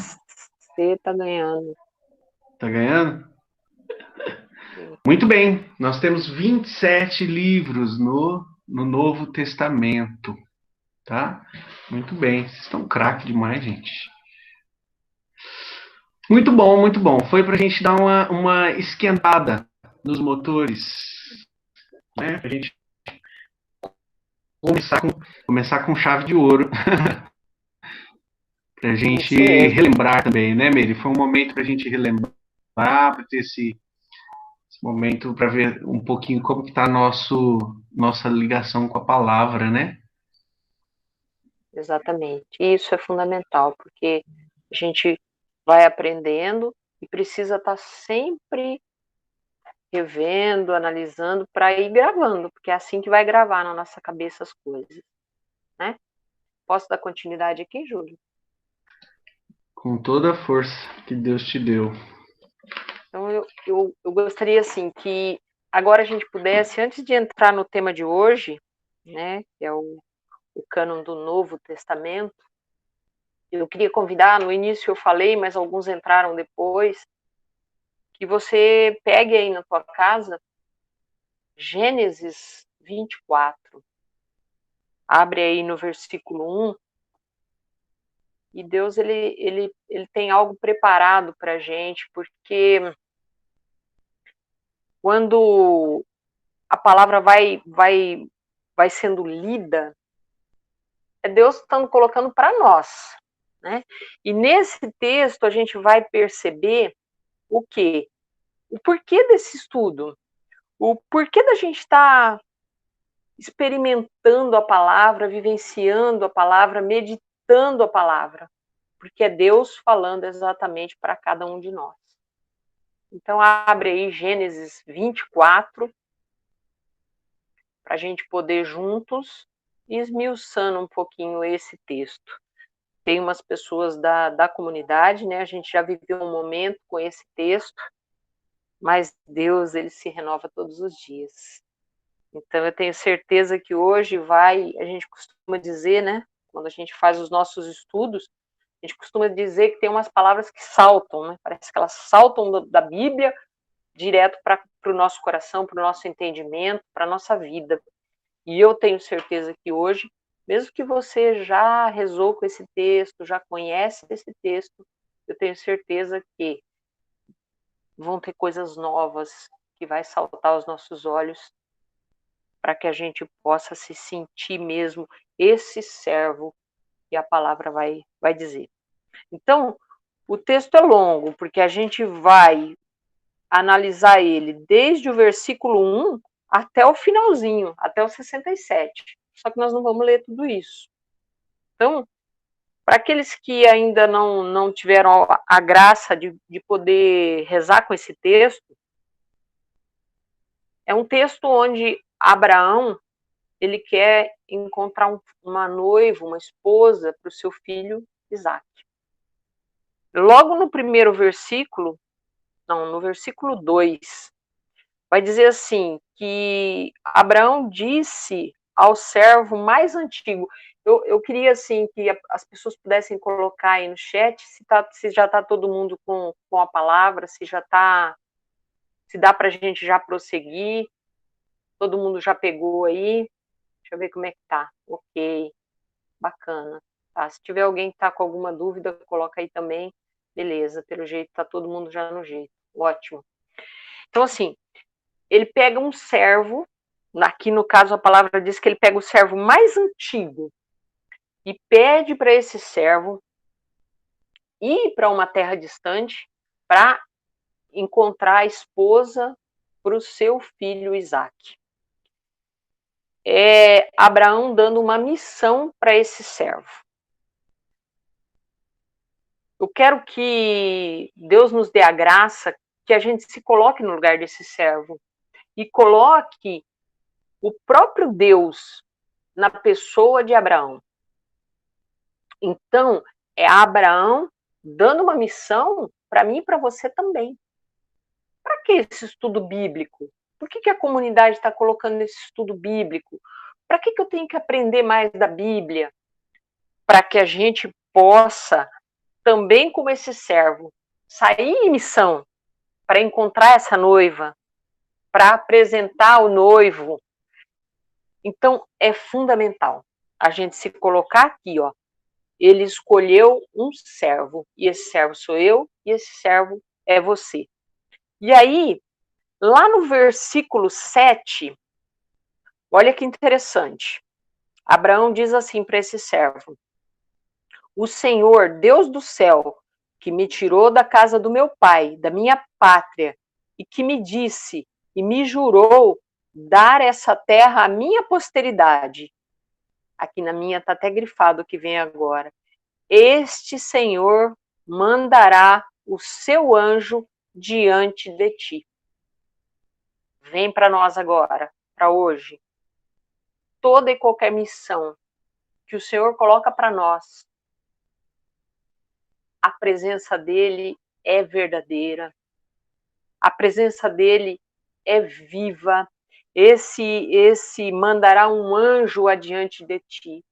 C tá ganhando. Tá ganhando? Sim. Muito bem, nós temos 27 livros no Novo Testamento, tá? Muito bem, vocês estão craque demais, gente. Muito bom, muito bom. Foi para a gente dar uma esquentada nos motores, né? Para a gente começar com chave de ouro. Para a gente relembrar também, né, Meire? Foi um momento para a gente relembrar, para ter esse momento para ver um pouquinho como que está nossa ligação com a palavra, né? Exatamente. Isso é fundamental, porque a gente vai aprendendo e precisa estar sempre revendo, analisando, para ir gravando, porque é assim que vai gravar na nossa cabeça as coisas, né? Posso dar continuidade aqui, Júlio? Com toda a força que Deus te deu. Então, eu gostaria, assim, que agora a gente pudesse, antes de entrar no tema de hoje, né, que é o cânon do Novo Testamento, eu queria convidar, no início eu falei, mas alguns entraram depois, que você pegue aí na tua casa Gênesis 24. Abre aí no versículo 1, e Deus ele tem algo preparado para a gente, porque quando a palavra vai sendo lida, é Deus estando colocando para nós, né? E nesse texto a gente vai perceber o quê? O porquê desse estudo, o porquê da gente estar experimentando a palavra, vivenciando a palavra, meditando a palavra, porque é Deus falando exatamente para cada um de nós. Então, abre aí Gênesis 24, para a gente poder juntos ir esmiuçando um pouquinho esse texto. Tem umas pessoas da comunidade, né? A gente já viveu um momento com esse texto, mas Deus, ele se renova todos os dias. Então, eu tenho certeza que hoje a gente costuma dizer, né? Quando a gente faz os nossos estudos, a gente costuma dizer que tem umas palavras que saltam, né? Parece que elas saltam da Bíblia direto para o nosso coração, para o nosso entendimento, para a nossa vida. E eu tenho certeza que hoje, mesmo que você já rezou com esse texto, já conhece esse texto, eu tenho certeza que vão ter coisas novas que vai saltar aos nossos olhos, para que a gente possa se sentir mesmo esse servo que a palavra vai dizer. Então, o texto é longo, porque a gente vai analisar ele desde o versículo 1 até o finalzinho, até o 67. Só que nós não vamos ler tudo isso. Então, para aqueles que ainda não tiveram a graça de poder rezar com esse texto, é um texto onde Abraão ele quer encontrar uma noiva, uma esposa para o seu filho Isaac. Logo no primeiro versículo, no versículo 2, vai dizer assim, que Abraão disse ao servo mais antigo. Eu queria assim que as pessoas pudessem colocar aí no chat se já está todo mundo com a palavra, se dá para a gente já prosseguir, todo mundo já pegou aí. Deixa eu ver como é que tá. Ok, bacana. Tá, se tiver alguém que está com alguma dúvida, coloca aí também. Beleza, pelo jeito está todo mundo já no jeito. Ótimo. Então, assim, ele pega um servo, aqui no caso a palavra diz que ele pega o servo mais antigo e pede para esse servo ir para uma terra distante para encontrar a esposa para o seu filho Isaac. É Abraão dando uma missão para esse servo. Eu quero que Deus nos dê a graça que a gente se coloque no lugar desse servo e coloque o próprio Deus na pessoa de Abraão. Então, é Abraão dando uma missão para mim e para você também. Para que esse estudo bíblico? Por que a comunidade está colocando esse estudo bíblico? Para que eu tenho que aprender mais da Bíblia? Para que a gente possa, também como esse servo, sair em missão para encontrar essa noiva, para apresentar o noivo. Então, é fundamental a gente se colocar aqui, ó. Ele escolheu um servo, e esse servo sou eu, e esse servo é você. E aí, lá no versículo 7, olha que interessante. Abraão diz assim para esse servo: o Senhor, Deus do céu, que me tirou da casa do meu pai, da minha pátria, e que me disse e me jurou dar essa terra à minha posteridade. Aqui na minha está até grifado o que vem agora. Este Senhor mandará o seu anjo diante de ti. Vem para nós agora, para hoje. Toda e qualquer missão que o Senhor coloca para nós, a presença dele é verdadeira, a presença dele é viva. Esse mandará um anjo adiante de ti.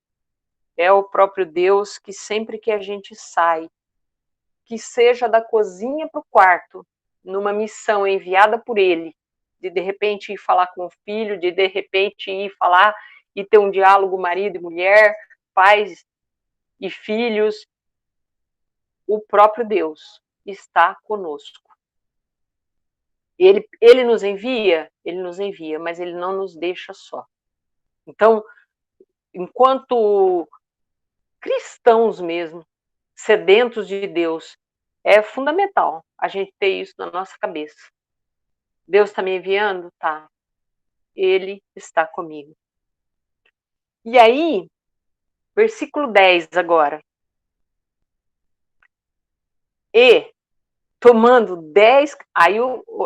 É o próprio Deus que sempre que a gente sai, que seja da cozinha para o quarto, numa missão enviada por ele, de repente ir falar com o filho, de repente ir falar e ter um diálogo marido e mulher, pais e filhos, o próprio Deus está conosco. Ele nos envia, mas ele não nos deixa só. Então, enquanto cristãos mesmo, sedentos de Deus, é fundamental a gente ter isso na nossa cabeça. Deus está me enviando? Tá. Ele está comigo. E aí, versículo 10 agora. E, tomando 10, aí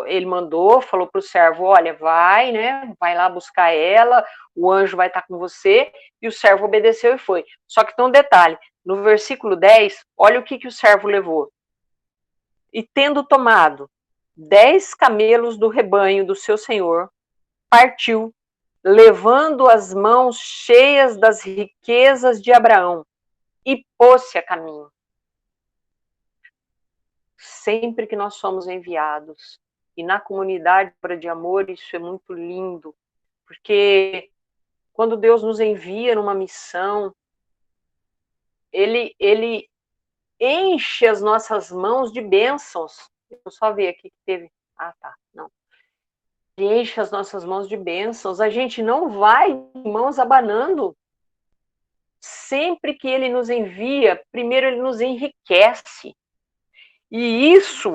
ele mandou, falou para o servo, olha, vai, né, vai lá buscar ela, o anjo vai estar com você, e o servo obedeceu e foi. Só que tem um detalhe, no versículo 10, olha o que o servo levou. E tendo tomado 10 camelos do rebanho do seu senhor, partiu, levando as mãos cheias das riquezas de Abraão, e pôs-se a caminho. Sempre que nós somos enviados, e na comunidade de amor isso é muito lindo, porque quando Deus nos envia numa missão, Ele enche as nossas mãos de bênçãos. Eu só vi aqui que teve... Ah, tá, não. enche as nossas mãos de bênçãos. A gente não vai mãos abanando. Sempre que ele nos envia, primeiro ele nos enriquece. E isso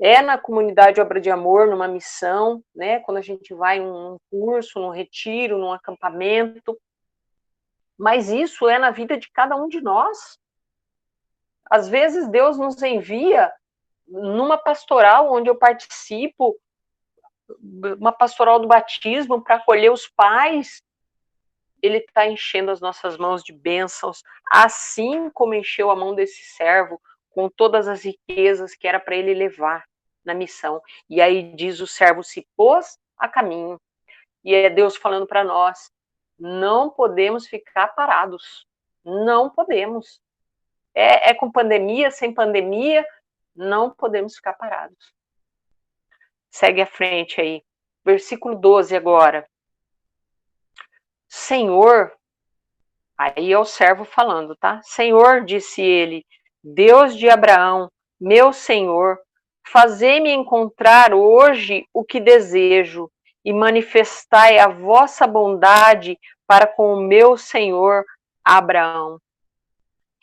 é na comunidade Obra de Amor, numa missão, né? Quando a gente vai em um curso, num retiro, num acampamento. Mas isso é na vida de cada um de nós. Às vezes Deus nos envia numa pastoral onde eu participo, uma pastoral do batismo para acolher os pais. Ele está enchendo as nossas mãos de bênçãos, assim como encheu a mão desse servo com todas as riquezas que era para ele levar na missão. E aí diz: o servo se pôs a caminho. E é Deus falando para nós: não podemos ficar parados. Não podemos. É com pandemia, sem pandemia, não podemos ficar parados. Segue à frente aí. Versículo 12 agora. Senhor, aí é o servo falando, tá? Senhor, disse ele, Deus de Abraão, meu Senhor, fazei-me encontrar hoje o que desejo e manifestai a vossa bondade para com o meu Senhor Abraão.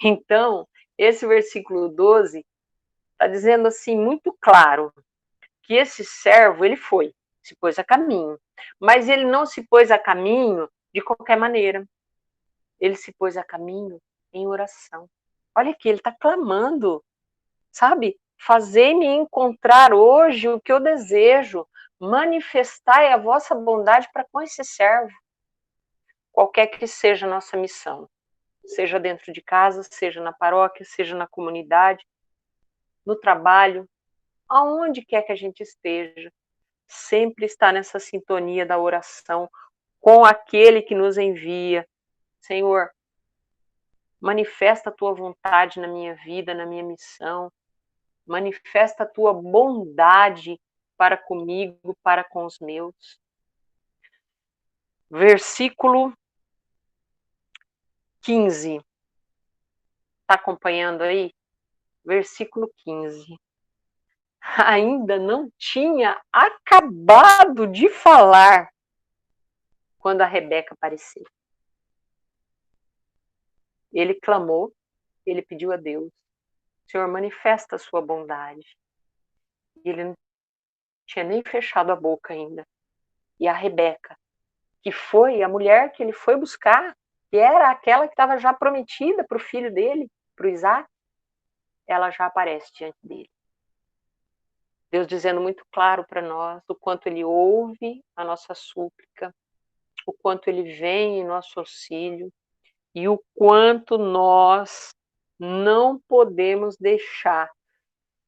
Então, esse versículo 12 está dizendo assim, muito claro, que esse servo, ele se pôs a caminho. Mas ele não se pôs a caminho de qualquer maneira. Ele se pôs a caminho em oração. Olha aqui, ele está clamando, sabe? Fazei-me encontrar hoje o que eu desejo. Manifestai a vossa bondade para com esse servo. Qualquer que seja a nossa missão. Seja dentro de casa, seja na paróquia, seja na comunidade, no trabalho, aonde quer que a gente esteja, sempre está nessa sintonia da oração com aquele que nos envia. Senhor, manifesta a tua vontade na minha vida, na minha missão, manifesta a tua bondade para comigo, para com os meus. Versículo 15. Está acompanhando aí? Versículo 15. Ainda não tinha acabado de falar quando a Rebeca apareceu. Ele clamou, ele pediu a Deus, Senhor, manifesta a sua bondade. E ele não tinha nem fechado a boca ainda. E a Rebeca, que foi a mulher que ele foi buscar, que era aquela que estava já prometida para o filho dele, para o Isaac, ela já aparece diante dele. Deus dizendo muito claro para nós o quanto ele ouve a nossa súplica, o quanto ele vem em nosso auxílio e o quanto nós não podemos deixar.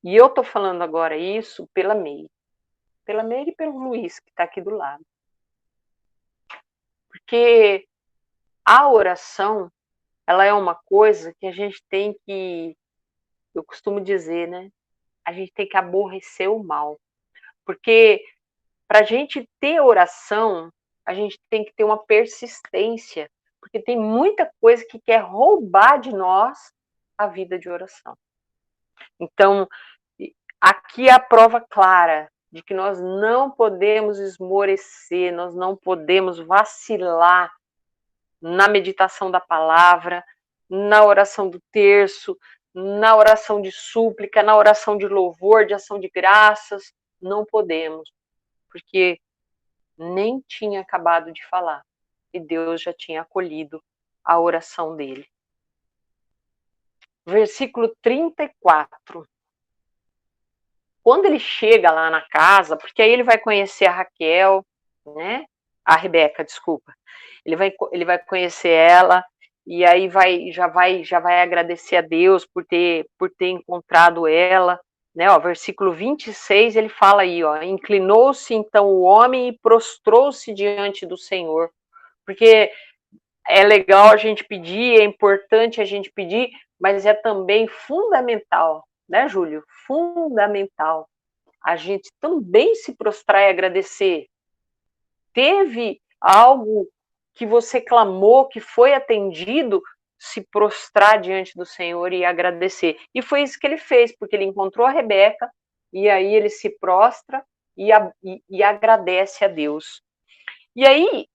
E eu estou falando agora isso pela Meire e pelo Luiz, que está aqui do lado. Porque a oração, ela é uma coisa que a gente tem que, eu costumo dizer, né? A gente tem que aborrecer o mal. Porque para a gente ter oração, a gente tem que ter uma persistência. Porque tem muita coisa que quer roubar de nós a vida de oração. Então, aqui é a prova clara de que nós não podemos esmorecer, nós não podemos vacilar na meditação da palavra, na oração do terço, na oração de súplica, na oração de louvor, de ação de graças. Não podemos, porque nem tinha acabado de falar e Deus já tinha acolhido a oração dele. Versículo 34. Quando ele chega lá na casa, porque aí ele vai conhecer a Raquel, né? A Rebeca, desculpa. Ele vai conhecer ela e aí já vai agradecer a Deus por ter encontrado ela, né? Ó, versículo 26, ele fala aí, ó, inclinou-se então o homem e prostrou-se diante do Senhor. Porque é legal a gente pedir, é importante a gente pedir, mas é também fundamental, né, Júlio? Fundamental a gente também se prostrar e agradecer. Teve algo que você clamou, que foi atendido, se prostrar diante do Senhor e agradecer. E foi isso que ele fez, porque ele encontrou a Rebeca, e aí ele se prostra e agradece a Deus. E aí,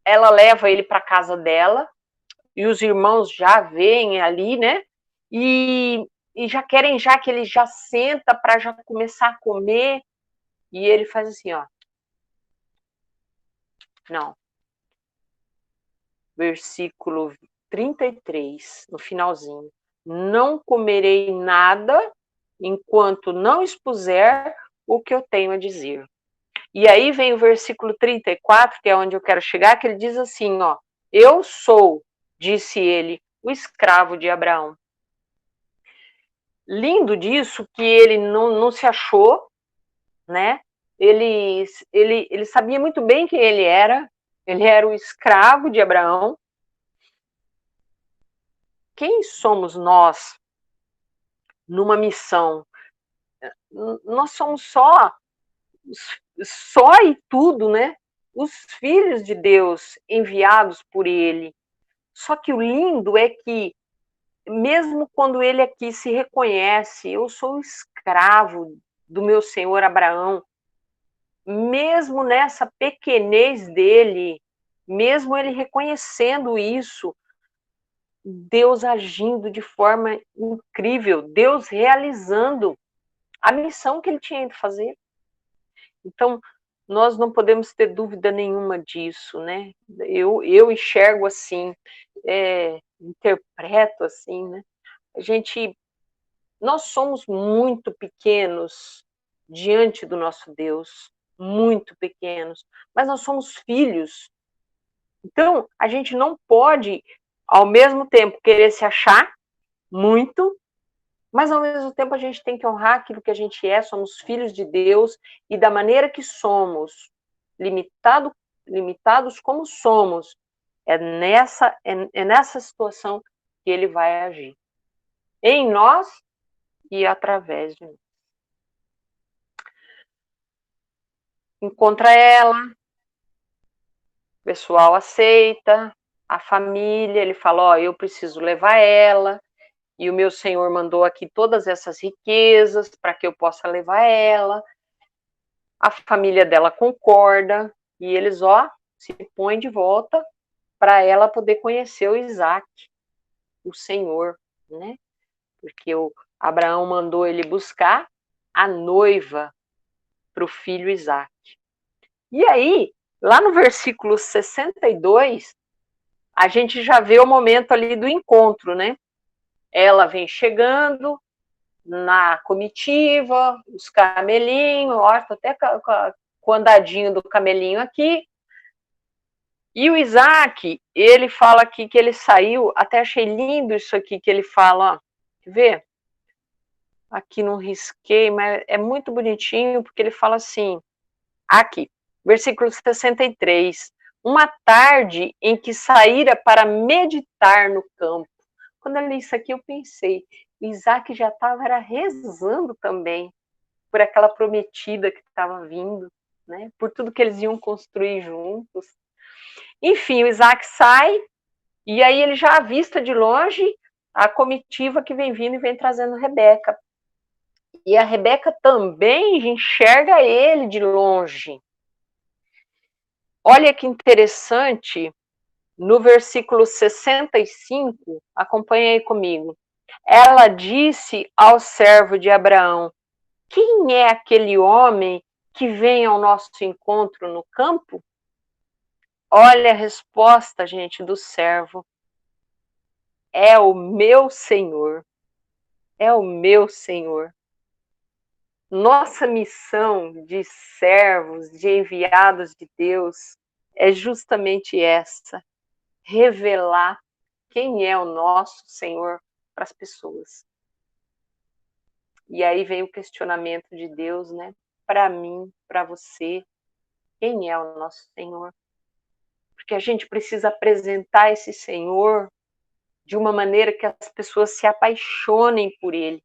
ela leva ele para a casa dela, e os irmãos já veem ali, né? E já querem já que ele já senta para já começar a comer. E ele faz assim, ó. Não. Versículo 33, no finalzinho. Não comerei nada enquanto não expuser o que eu tenho a dizer. E aí vem o versículo 34, que é onde eu quero chegar, que ele diz assim, ó. Eu sou, disse ele, o escravo de Abraão. Lindo disso que ele não se achou, né? Ele sabia muito bem quem ele era o escravo de Abraão. Quem somos nós numa missão? Nós somos só e tudo, né? Os filhos de Deus enviados por ele. Só que o lindo é que, mesmo quando ele aqui se reconhece, eu sou escravo do meu senhor Abraão, mesmo nessa pequenez dele, mesmo ele reconhecendo isso, Deus agindo de forma incrível, Deus realizando a missão que ele tinha ido fazer. Então, nós não podemos ter dúvida nenhuma disso, né? Eu enxergo assim, interpreto assim, né? Nós somos muito pequenos diante do nosso Deus, muito pequenos, mas nós somos filhos. Então, a gente não pode, ao mesmo tempo, querer se achar muito, mas ao mesmo tempo a gente tem que honrar aquilo que a gente é, somos filhos de Deus, e da maneira que somos, limitados como somos, é nessa situação que ele vai agir. Em nós e através de nós. Encontra ela, o pessoal aceita, a família, ele fala, ó, eu preciso levar ela, e o meu senhor mandou aqui todas essas riquezas para que eu possa levar ela. A família dela concorda, e eles, ó, se põem de volta para ela poder conhecer o Isaac, o Senhor, né? Porque o Abraão mandou ele buscar a noiva para o filho Isaac. E aí, lá no versículo 62, a gente já vê o momento ali do encontro, né? Ela vem chegando na comitiva, os camelinhos, ó, tô até com o andadinho do camelinho aqui. E o Isaac, ele fala aqui que ele saiu, até achei lindo isso aqui que ele fala, ó, quer ver? Aqui não risquei, mas é muito bonitinho, porque ele fala assim, aqui, versículo 63, uma tarde em que saíra para meditar no campo. Quando eu li isso aqui, eu pensei, Isaac já estava rezando também por aquela prometida que estava vindo, né? Por tudo que eles iam construir juntos. Enfim, o Isaac sai, e aí ele já avista de longe a comitiva que vem vindo e vem trazendo Rebeca. E a Rebeca também enxerga ele de longe. Olha que interessante, no versículo 65, acompanha aí comigo. Ela disse ao servo de Abraão, quem é aquele homem que vem ao nosso encontro no campo? Olha a resposta, gente, do servo. É o meu Senhor. É o meu Senhor. Nossa missão de servos, de enviados de Deus, é justamente essa: revelar quem é o nosso Senhor para as pessoas. E aí vem o questionamento de Deus, né? Para mim, para você, quem é o nosso Senhor? Porque a gente precisa apresentar esse Senhor de uma maneira que as pessoas se apaixonem por ele.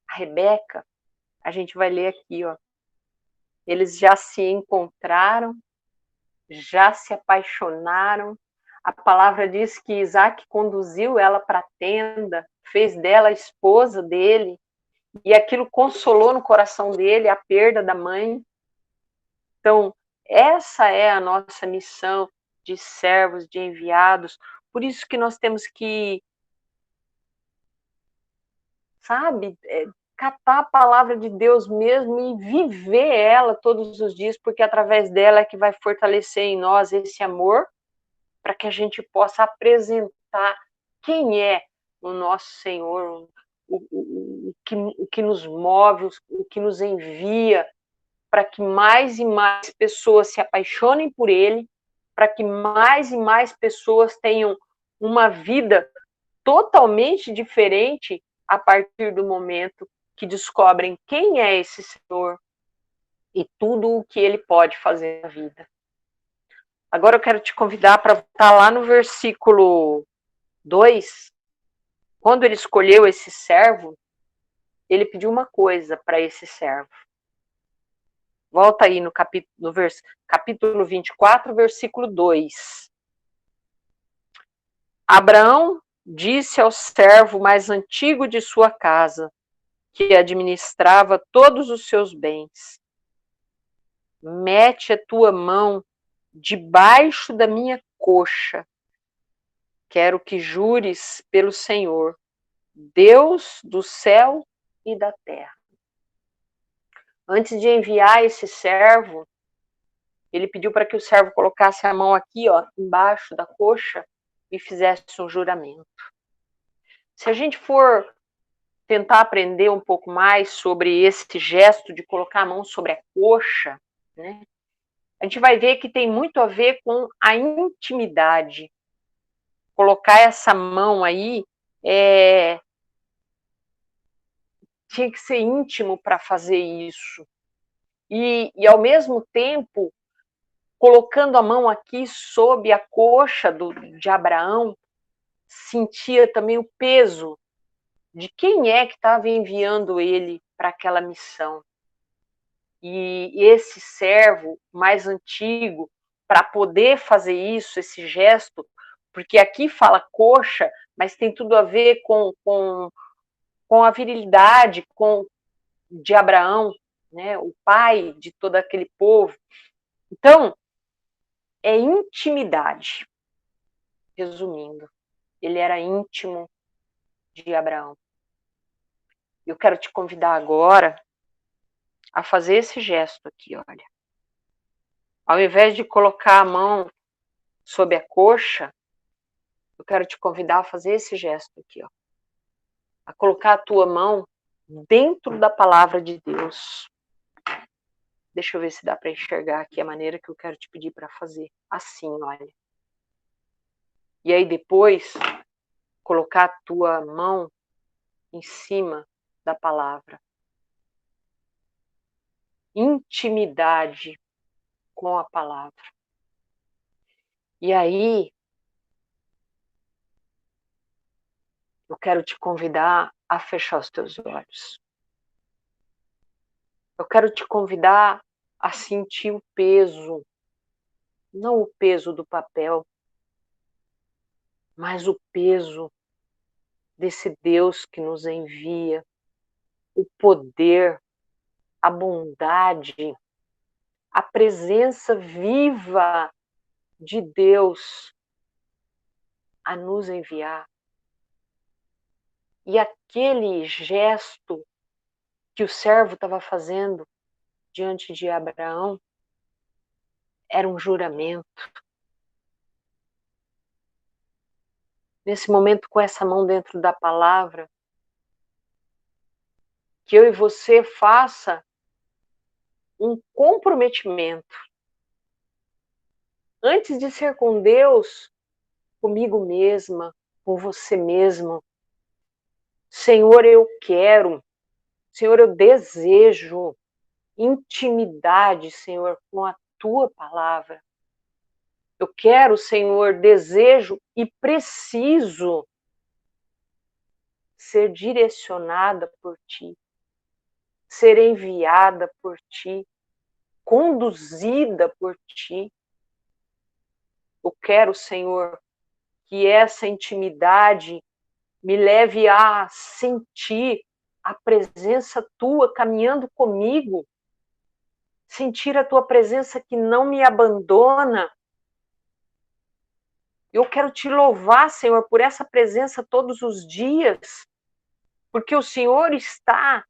A Rebeca, a gente vai ler aqui, ó. Eles já se encontraram, já se apaixonaram. A palavra diz que Isaac conduziu ela para a tenda, fez dela a esposa dele, e aquilo consolou no coração dele a perda da mãe. Então, essa é a nossa missão de servos, de enviados. Por isso que nós temos que, sabe, catar a palavra de Deus mesmo e viver ela todos os dias, porque através dela é que vai fortalecer em nós esse amor, para que a gente possa apresentar quem é o nosso Senhor, o que nos move, o que nos envia, para que mais e mais pessoas se apaixonem por Ele, para que mais e mais pessoas tenham uma vida totalmente diferente a partir do momento que descobrem quem é esse Senhor e tudo o que Ele pode fazer na vida. Agora eu quero te convidar para voltar lá no versículo 2. Quando ele escolheu esse servo, ele pediu uma coisa para esse servo. Volta aí no capítulo 24, versículo 2. Abraão disse ao servo mais antigo de sua casa, que administrava todos os seus bens: mete a tua mão debaixo da minha coxa. Quero que jures pelo Senhor, Deus do céu e da terra. Antes de enviar esse servo, ele pediu para que o servo colocasse a mão aqui, ó, embaixo da coxa e fizesse um juramento. Se a gente for tentar aprender um pouco mais sobre esse gesto de colocar a mão sobre a coxa, né, a gente vai ver que tem muito a ver com a intimidade. Colocar essa mão aí tinha que ser íntimo para fazer isso. E ao mesmo tempo, colocando a mão aqui sob a coxa de Abraão, sentia também o peso de quem é que estava enviando ele para aquela missão. E esse servo mais antigo, para poder fazer isso, esse gesto, porque aqui fala coxa, mas tem tudo a ver com a virilidade de Abraão, né, o pai de todo aquele povo. Então, é intimidade. Resumindo, ele era íntimo de Abraão. Eu quero te convidar agora a fazer esse gesto aqui, olha. Ao invés de colocar a mão sob a coxa, eu quero te convidar a fazer esse gesto aqui, ó. A colocar a tua mão dentro da palavra de Deus. Deixa eu ver se dá para enxergar aqui a maneira que eu quero te pedir para fazer. Assim, olha. E aí depois, colocar a tua mão em cima da palavra. Intimidade com a palavra. E aí, eu quero te convidar a fechar os teus olhos. Eu quero te convidar a sentir o peso, não o peso do papel, mas o peso desse Deus que nos envia, o poder, a bondade, a presença viva de Deus a nos enviar. E aquele gesto que o servo estava fazendo diante de Abraão era um juramento. Nesse momento, com essa mão dentro da palavra, que eu e você faça um comprometimento. Antes de ser com Deus, comigo mesma, com você mesmo. Senhor, eu quero, Senhor, eu desejo intimidade, Senhor, com a tua palavra. Eu quero, Senhor, desejo e preciso ser direcionada por ti, ser enviada por ti, conduzida por ti. Eu quero, Senhor, que essa intimidade me leve a sentir a presença tua caminhando comigo, sentir a tua presença que não me abandona. Eu quero te louvar, Senhor, por essa presença todos os dias, porque o Senhor está,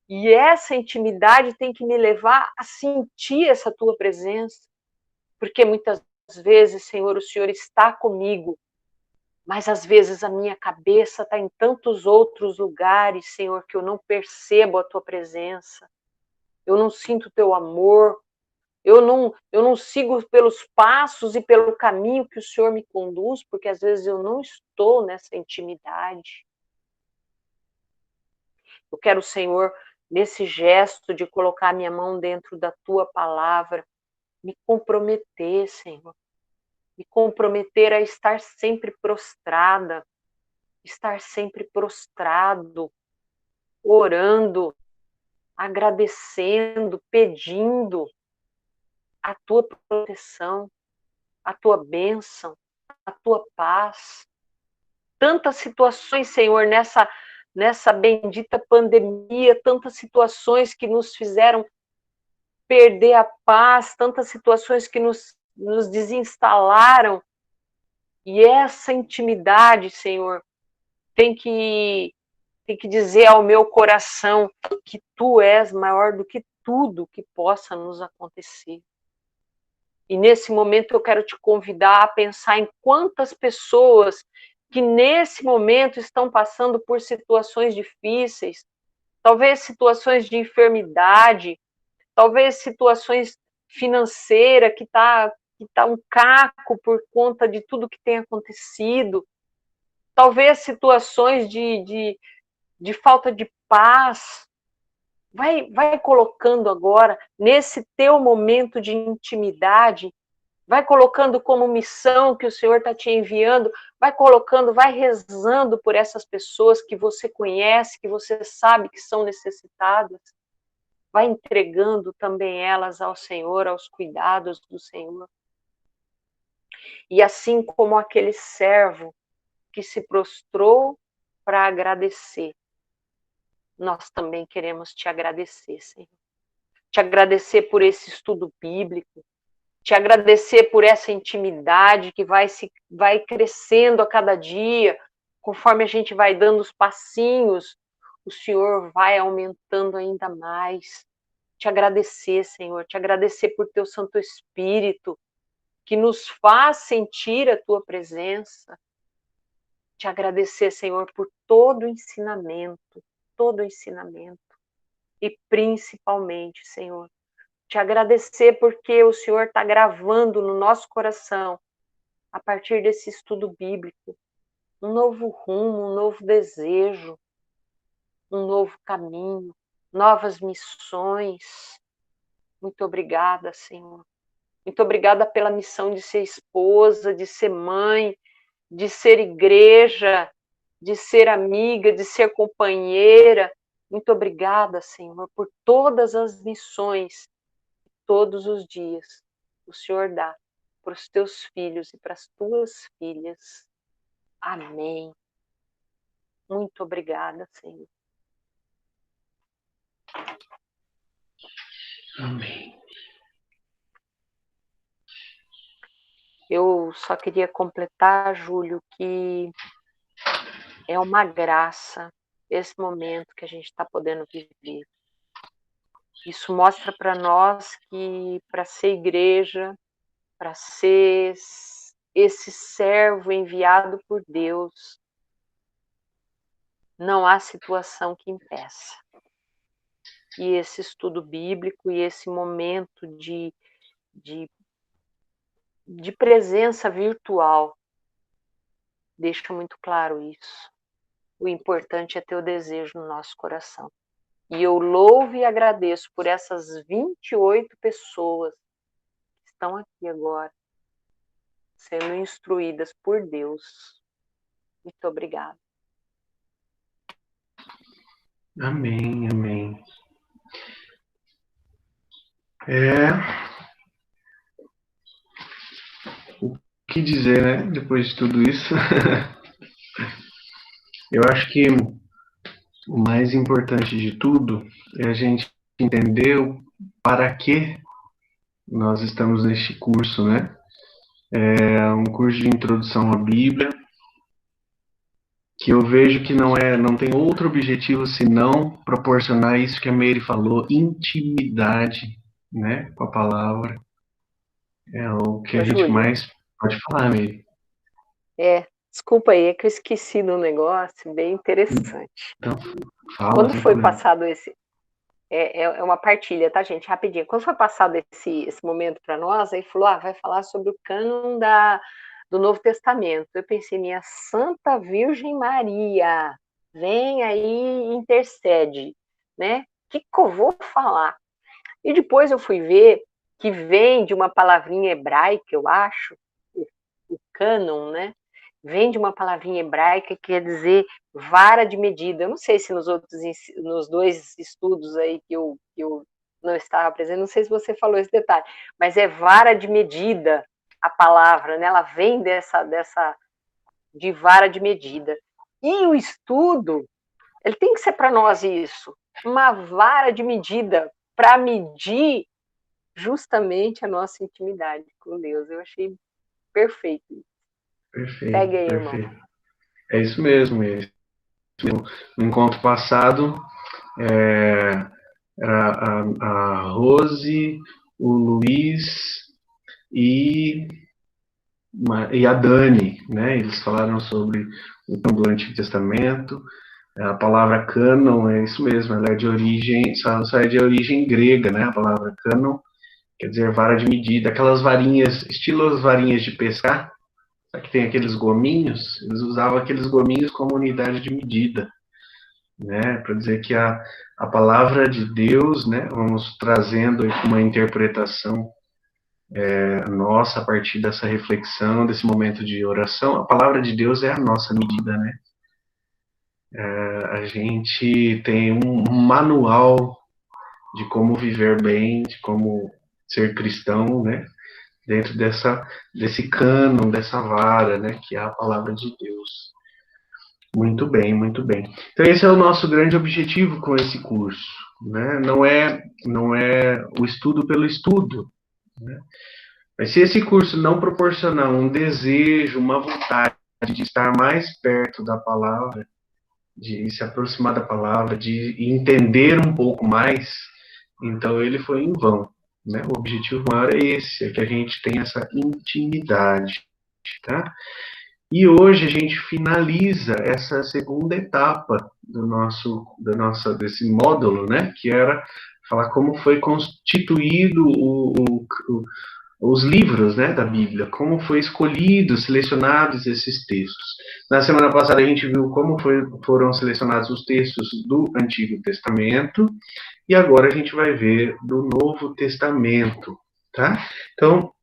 e essa intimidade tem que me levar a sentir essa tua presença, porque muitas vezes, Senhor, o Senhor está comigo, mas às vezes a minha cabeça está em tantos outros lugares, Senhor, que eu não percebo a tua presença, eu não sinto o teu amor, eu não sigo pelos passos e pelo caminho que o Senhor me conduz, porque às vezes eu não estou nessa intimidade. Eu quero, Senhor, nesse gesto de colocar minha mão dentro da tua palavra, me comprometer, Senhor. Me comprometer a estar sempre prostrada, estar sempre prostrado, orando, agradecendo, pedindo a tua proteção, a tua bênção, a tua paz. Tantas situações, Senhor, nessa bendita pandemia, tantas situações que nos fizeram perder a paz, tantas situações que nos desinstalaram. E essa intimidade, Senhor, tem que dizer ao meu coração que tu és maior do que tudo que possa nos acontecer. E nesse momento eu quero te convidar a pensar em quantas pessoas que nesse momento estão passando por situações difíceis, talvez situações de enfermidade, talvez situações financeiras que tá um caco por conta de tudo que tem acontecido, talvez situações de falta de paz. Vai colocando agora, nesse teu momento de intimidade, vai colocando como missão que o Senhor está te enviando, vai colocando, vai rezando por essas pessoas que você conhece, que você sabe que são necessitadas, vai entregando também elas ao Senhor, aos cuidados do Senhor. E assim como aquele servo que se prostrou para agradecer, nós também queremos te agradecer, Senhor. Te agradecer por esse estudo bíblico, te agradecer por essa intimidade que vai crescendo a cada dia, conforme a gente vai dando os passinhos, o Senhor vai aumentando ainda mais. Te agradecer, Senhor, te agradecer por teu Santo Espírito, que nos faz sentir a tua presença. Te agradecer, Senhor, por todo o ensinamento, e principalmente, Senhor, te agradecer porque o Senhor está gravando no nosso coração, a partir desse estudo bíblico, um novo rumo, um novo desejo, um novo caminho, novas missões. Muito obrigada, Senhor. Muito obrigada pela missão de ser esposa, de ser mãe, de ser igreja, de ser amiga, de ser companheira. Muito obrigada, Senhor, por todas as missões, todos os dias, o Senhor dá para os teus filhos e para as tuas filhas. Amém. Muito obrigada, Senhor. Amém. Eu só queria completar, Júlio, que é uma graça esse momento que a gente está podendo viver. Isso mostra para nós que para ser igreja, para ser esse servo enviado por Deus, não há situação que impeça. E esse estudo bíblico e esse momento de presença virtual deixa muito claro isso. O importante é ter o desejo no nosso coração. E eu louvo e agradeço por essas 28 pessoas que estão aqui agora, sendo instruídas por Deus. Muito obrigada. Amém, amém. O que dizer, né? Depois de tudo isso. Eu acho que o mais importante de tudo é a gente entender o para que nós estamos neste curso, né? É um curso de introdução à Bíblia, que eu vejo que não tem outro objetivo senão proporcionar isso que a Meire falou, intimidade, né, com a palavra. É o que a Ô, gente Júlio, mais pode falar, Meire. desculpa aí, é que eu esqueci de um negócio bem interessante. Então, fala Quando sem foi problema. passado esse. É uma partilha, tá, gente? Rapidinho. Quando foi passado esse momento para nós, aí falou: vai falar sobre o cânon do Novo Testamento. Eu pensei, minha Santa Virgem Maria, vem aí e intercede, né? O que eu vou falar? E depois eu fui ver que vem de uma palavrinha hebraica, eu acho, o cânon, né? Vem de uma palavrinha hebraica que quer dizer vara de medida. Eu não sei se nos dois estudos aí que eu não estava presente, não sei se você falou esse detalhe, mas é vara de medida a palavra, né? Ela vem de vara de medida. E o estudo, ele tem que ser para nós isso, uma vara de medida para medir justamente a nossa intimidade com Deus. Eu achei perfeito. Perfeito, Segue aí, irmão. perfeito. É isso mesmo, Meire. No encontro passado, era a Rose, o Luiz e a Dani, né? Eles falaram sobre o do Antigo Testamento. A palavra cânon é isso mesmo, ela é de origem, só é de origem grega, né? A palavra cânon quer dizer vara de medida, aquelas varinhas, estilo as varinhas de pescar, só que tem aqueles gominhos, eles usavam aqueles gominhos como unidade de medida, né? Para dizer que a palavra de Deus, né? Vamos trazendo uma interpretação nossa a partir dessa reflexão, desse momento de oração. A palavra de Deus é a nossa medida, né? A gente tem um manual de como viver bem, de como ser cristão, né? Dentro desse cânon, dessa vara, né? Que é a palavra de Deus. Muito bem, muito bem. Então esse é o nosso grande objetivo com esse curso, né? Não é o estudo pelo estudo, né? Mas se esse curso não proporcionar um desejo, uma vontade de estar mais perto da palavra, de se aproximar da palavra, de entender um pouco mais, então ele foi em vão, né? O objetivo maior é esse, é que a gente tenha essa intimidade, tá? E hoje a gente finaliza essa segunda etapa desse módulo, né? Que era falar como foi constituído os livros, né, da Bíblia, como foi escolhidos, selecionados esses textos. Na semana passada a gente viu como foram selecionados os textos do Antigo Testamento, e agora a gente vai ver do Novo Testamento, tá? Então,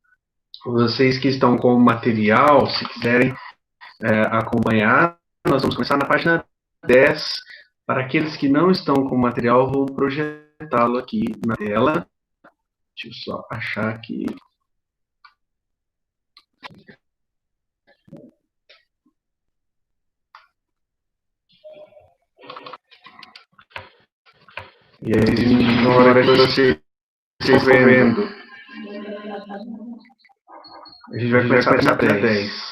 vocês que estão com o material, se quiserem acompanhar, nós vamos começar na página 10. Para aqueles que não estão com o material, vou projetá-lo aqui na tela. Deixa eu só achar aqui. E aí, na hora que vocês vendo, a gente vai começar a página 10.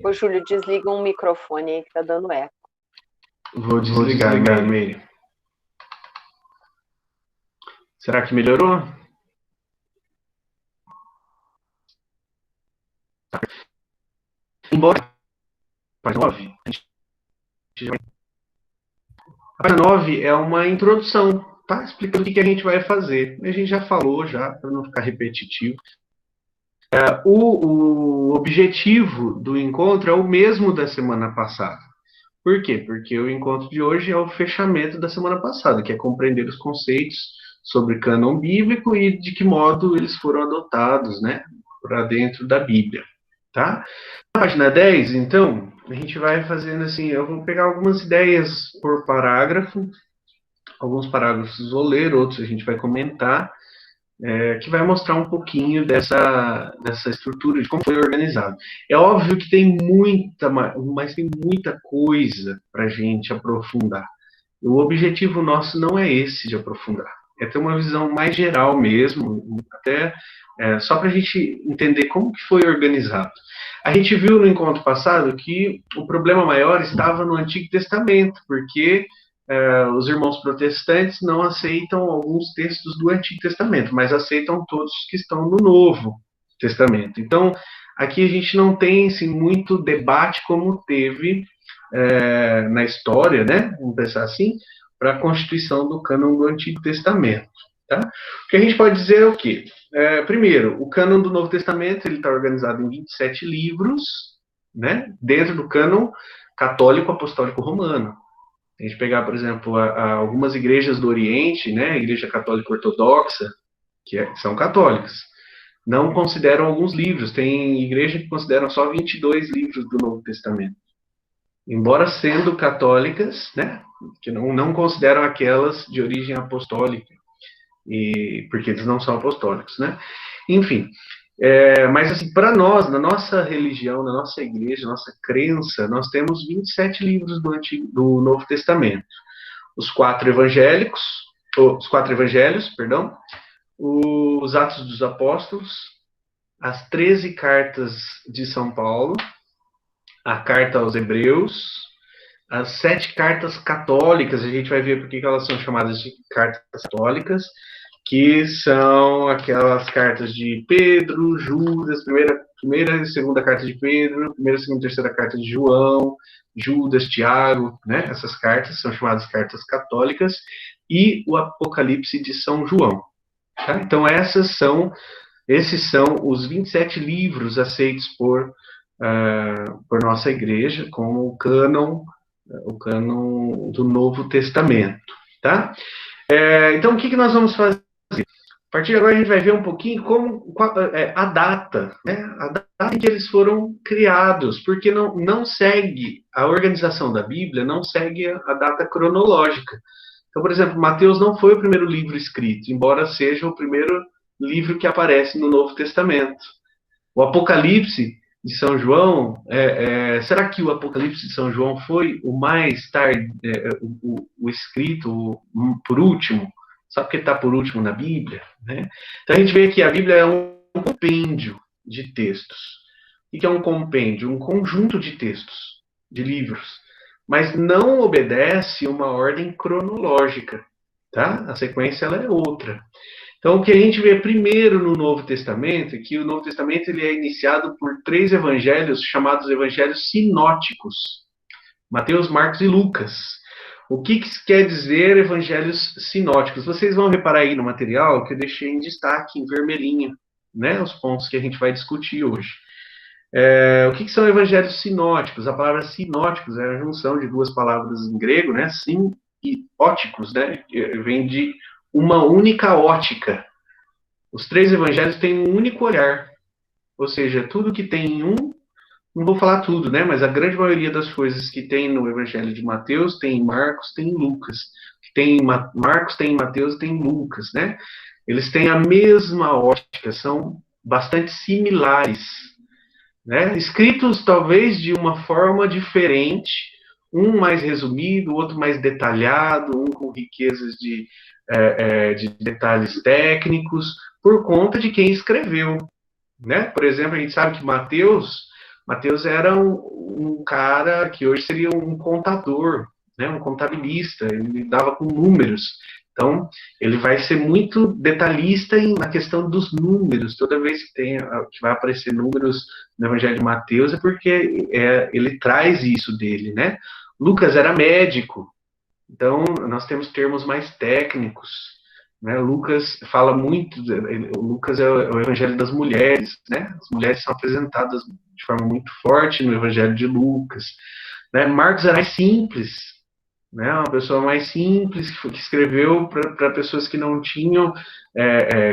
Ô, Júlio, desliga um microfone aí que tá dando eco. Vou desligar, Meire. Será que melhorou? Embora a página 9, a página 9 é uma introdução, tá? Explicando o que a gente vai fazer. A gente já falou, para não ficar repetitivo. O objetivo do encontro é o mesmo da semana passada. Por quê? Porque o encontro de hoje é o fechamento da semana passada, que é compreender os conceitos sobre cânon bíblico e de que modo eles foram adotados, né, para dentro da Bíblia, tá? Na página 10, então, a gente vai fazendo assim, eu vou pegar algumas ideias por parágrafo, alguns parágrafos vou ler, outros a gente vai comentar, que vai mostrar um pouquinho dessa estrutura, de como foi organizado. É óbvio que tem mas tem muita coisa para a gente aprofundar. O objetivo nosso não é esse de aprofundar, é ter uma visão mais geral mesmo, até só para a gente entender como que foi organizado. A gente viu no encontro passado que o problema maior estava no Antigo Testamento, porque os irmãos protestantes não aceitam alguns textos do Antigo Testamento, mas aceitam todos que estão no Novo Testamento. Então, aqui a gente não tem assim, muito debate como teve na história, né? Vamos pensar assim, para a constituição do cânon do Antigo Testamento. Tá? O que a gente pode dizer é o quê? Primeiro, o cânon do Novo Testamento ele está organizado em 27 livros, né? Dentro do cânon católico apostólico romano. A gente pegar, por exemplo, algumas igrejas do Oriente, né, a Igreja Católica Ortodoxa, que são católicas, não consideram alguns livros. Tem igreja que consideram só 22 livros do Novo Testamento. Embora sendo católicas, né, que não consideram aquelas de origem apostólica, porque eles não são apostólicos, né? Enfim, mas assim, para nós, na nossa religião, na nossa igreja, nossa crença, nós temos 27 livros do Novo Testamento. Os quatro evangelhos, perdão, os Atos dos Apóstolos, as 13 cartas de São Paulo, a carta aos Hebreus, as 7 cartas católicas, a gente vai ver por que elas são chamadas de cartas católicas, que são aquelas cartas de Pedro, Judas, primeira e segunda carta de Pedro, primeira, segunda e terceira carta de João, Judas, Tiago, né? Essas cartas são chamadas cartas católicas, e o Apocalipse de São João. Tá? Então, esses são os 27 livros aceitos por nossa igreja como o cânon do Novo Testamento. Tá? Então, o que nós vamos fazer? A partir de agora a gente vai ver um pouquinho a data, né? A data em que eles foram criados, porque não segue a organização da Bíblia, não segue a data cronológica. Então, por exemplo, Mateus não foi o primeiro livro escrito, embora seja o primeiro livro que aparece no Novo Testamento. O Apocalipse de São João, será que o Apocalipse de São João foi o mais tarde, o escrito por último? Só porque está por último na Bíblia, né? Então a gente vê que a Bíblia é um compêndio de textos. O que é um compêndio? Um conjunto de textos, de livros, mas não obedece uma ordem cronológica, tá? A sequência ela é outra. Então o que a gente vê primeiro no Novo Testamento é que o Novo Testamento ele é iniciado por 3 evangelhos chamados evangelhos sinóticos: Mateus, Marcos e Lucas. O que quer dizer evangelhos sinóticos? Vocês vão reparar aí no material que eu deixei em destaque, em vermelhinho, né, os pontos que a gente vai discutir hoje. O que são evangelhos sinóticos? A palavra sinóticos é a junção de 2 palavras em grego, né, sim e óticos, né, vem de uma única ótica. Os 3 evangelhos têm um único olhar, ou seja, tudo que tem em um, não vou falar tudo, né? Mas a grande maioria das coisas que tem no Evangelho de Mateus, tem em Marcos, tem em Lucas. Tem em Marcos, tem em Mateus, tem em Lucas, né? Eles têm a mesma ótica, são bastante similares, né? Escritos talvez de uma forma diferente, um mais resumido, o outro mais detalhado, um com riquezas de detalhes técnicos, por conta de quem escreveu, né? Por exemplo, a gente sabe que Mateus era um cara que hoje seria um contador, né, um contabilista, ele lidava com números. Então, ele vai ser muito detalhista na questão dos números. Toda vez que vai aparecer números no Evangelho de Mateus, é porque ele traz isso dele, né? Lucas era médico, então nós temos termos mais técnicos, né? Lucas fala muito, Lucas é o Evangelho das mulheres, né? As mulheres são apresentadas de forma muito forte no Evangelho de Lucas, né? Marcos era mais simples, né? Uma pessoa mais simples que escreveu para pessoas que não tinham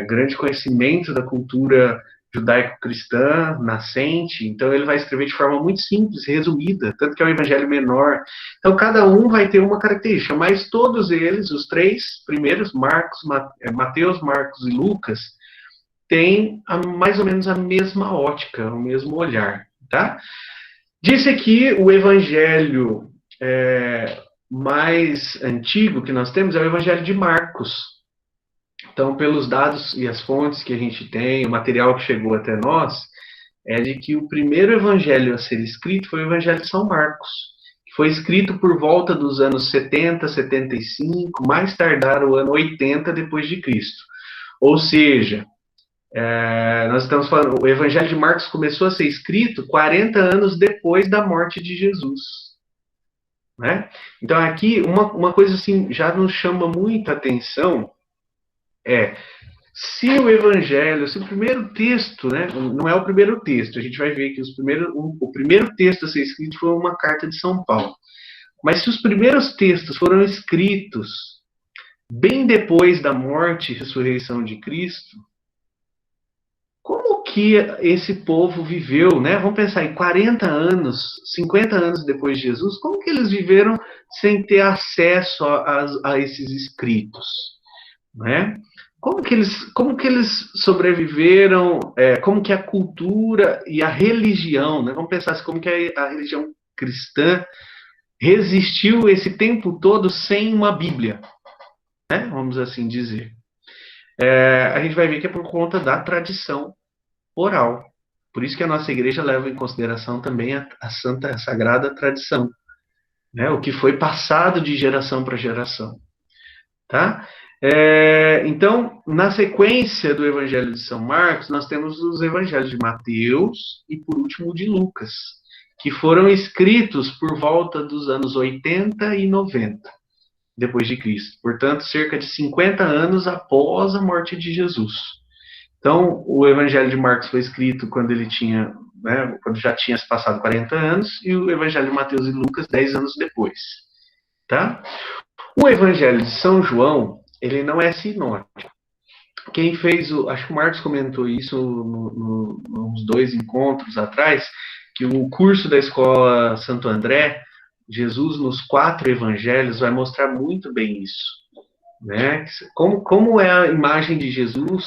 grande conhecimento da cultura judaico-cristã, nascente, então ele vai escrever de forma muito simples, resumida, tanto que é o evangelho menor. Então cada um vai ter uma característica, mas todos eles, os três primeiros, Mateus, Marcos e Lucas, têm mais ou menos a mesma ótica, o mesmo olhar, tá? Disse aqui o evangelho mais antigo que nós temos é o evangelho de Marcos. Então, pelos dados e as fontes que a gente tem, o material que chegou até nós, é de que o primeiro evangelho a ser escrito foi o evangelho de São Marcos, que foi escrito por volta dos anos 70, 75, mais tardar o ano 80 depois de Cristo. Ou seja, nós estamos falando, o evangelho de Marcos começou a ser escrito 40 anos depois da morte de Jesus. Né? Então, aqui, uma coisa assim, já nos chama muita atenção, se o evangelho, se o primeiro texto, né, não é o primeiro texto, a gente vai ver que o primeiro texto a ser escrito foi uma carta de São Paulo. Mas se os primeiros textos foram escritos bem depois da morte e ressurreição de Cristo, como que esse povo viveu, né? Vamos pensar em 40 anos, 50 anos depois de Jesus, como que eles viveram sem ter acesso a esses escritos, né? Como que eles sobreviveram, como que a cultura e a religião, né? Vamos pensar assim, como que a religião cristã resistiu esse tempo todo sem uma Bíblia, né? Vamos assim dizer. A gente vai ver que é por conta da tradição oral. Por isso que a nossa igreja leva em consideração também a santa, a sagrada tradição, né? O que foi passado de geração para geração, tá? Então, na sequência do Evangelho de São Marcos, nós temos os Evangelhos de Mateus e, por último, o de Lucas, que foram escritos por volta dos anos 80 e 90, depois de Cristo. Portanto, cerca de 50 anos após a morte de Jesus. Então, o Evangelho de Marcos foi escrito quando ele tinha, né, quando já tinha se passado 40 anos, e o Evangelho de Mateus e Lucas 10 anos depois, tá? O Evangelho de São João, ele não é sinótico. Quem fez acho que o Marcos comentou isso nos 2 encontros atrás, que o curso da Escola Santo André, Jesus nos 4 evangelhos, vai mostrar muito bem isso, né? Como é a imagem de Jesus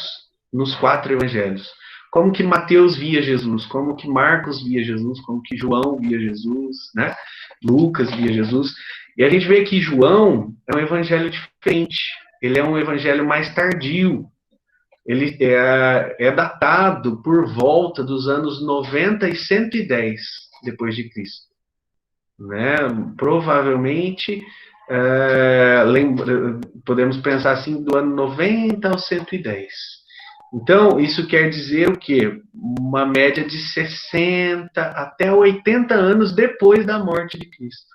nos 4 evangelhos? Como que Mateus via Jesus? Como que Marcos via Jesus? Como que João via Jesus? Né? Lucas via Jesus? E a gente vê que João é um evangelho diferente. Ele é um evangelho mais tardio. Ele é datado por volta dos anos 90 e 110 depois de Cristo. Né? Provavelmente, podemos pensar assim, do ano 90 ao 110. Então, isso quer dizer o quê? Uma média de 60 até 80 anos depois da morte de Cristo.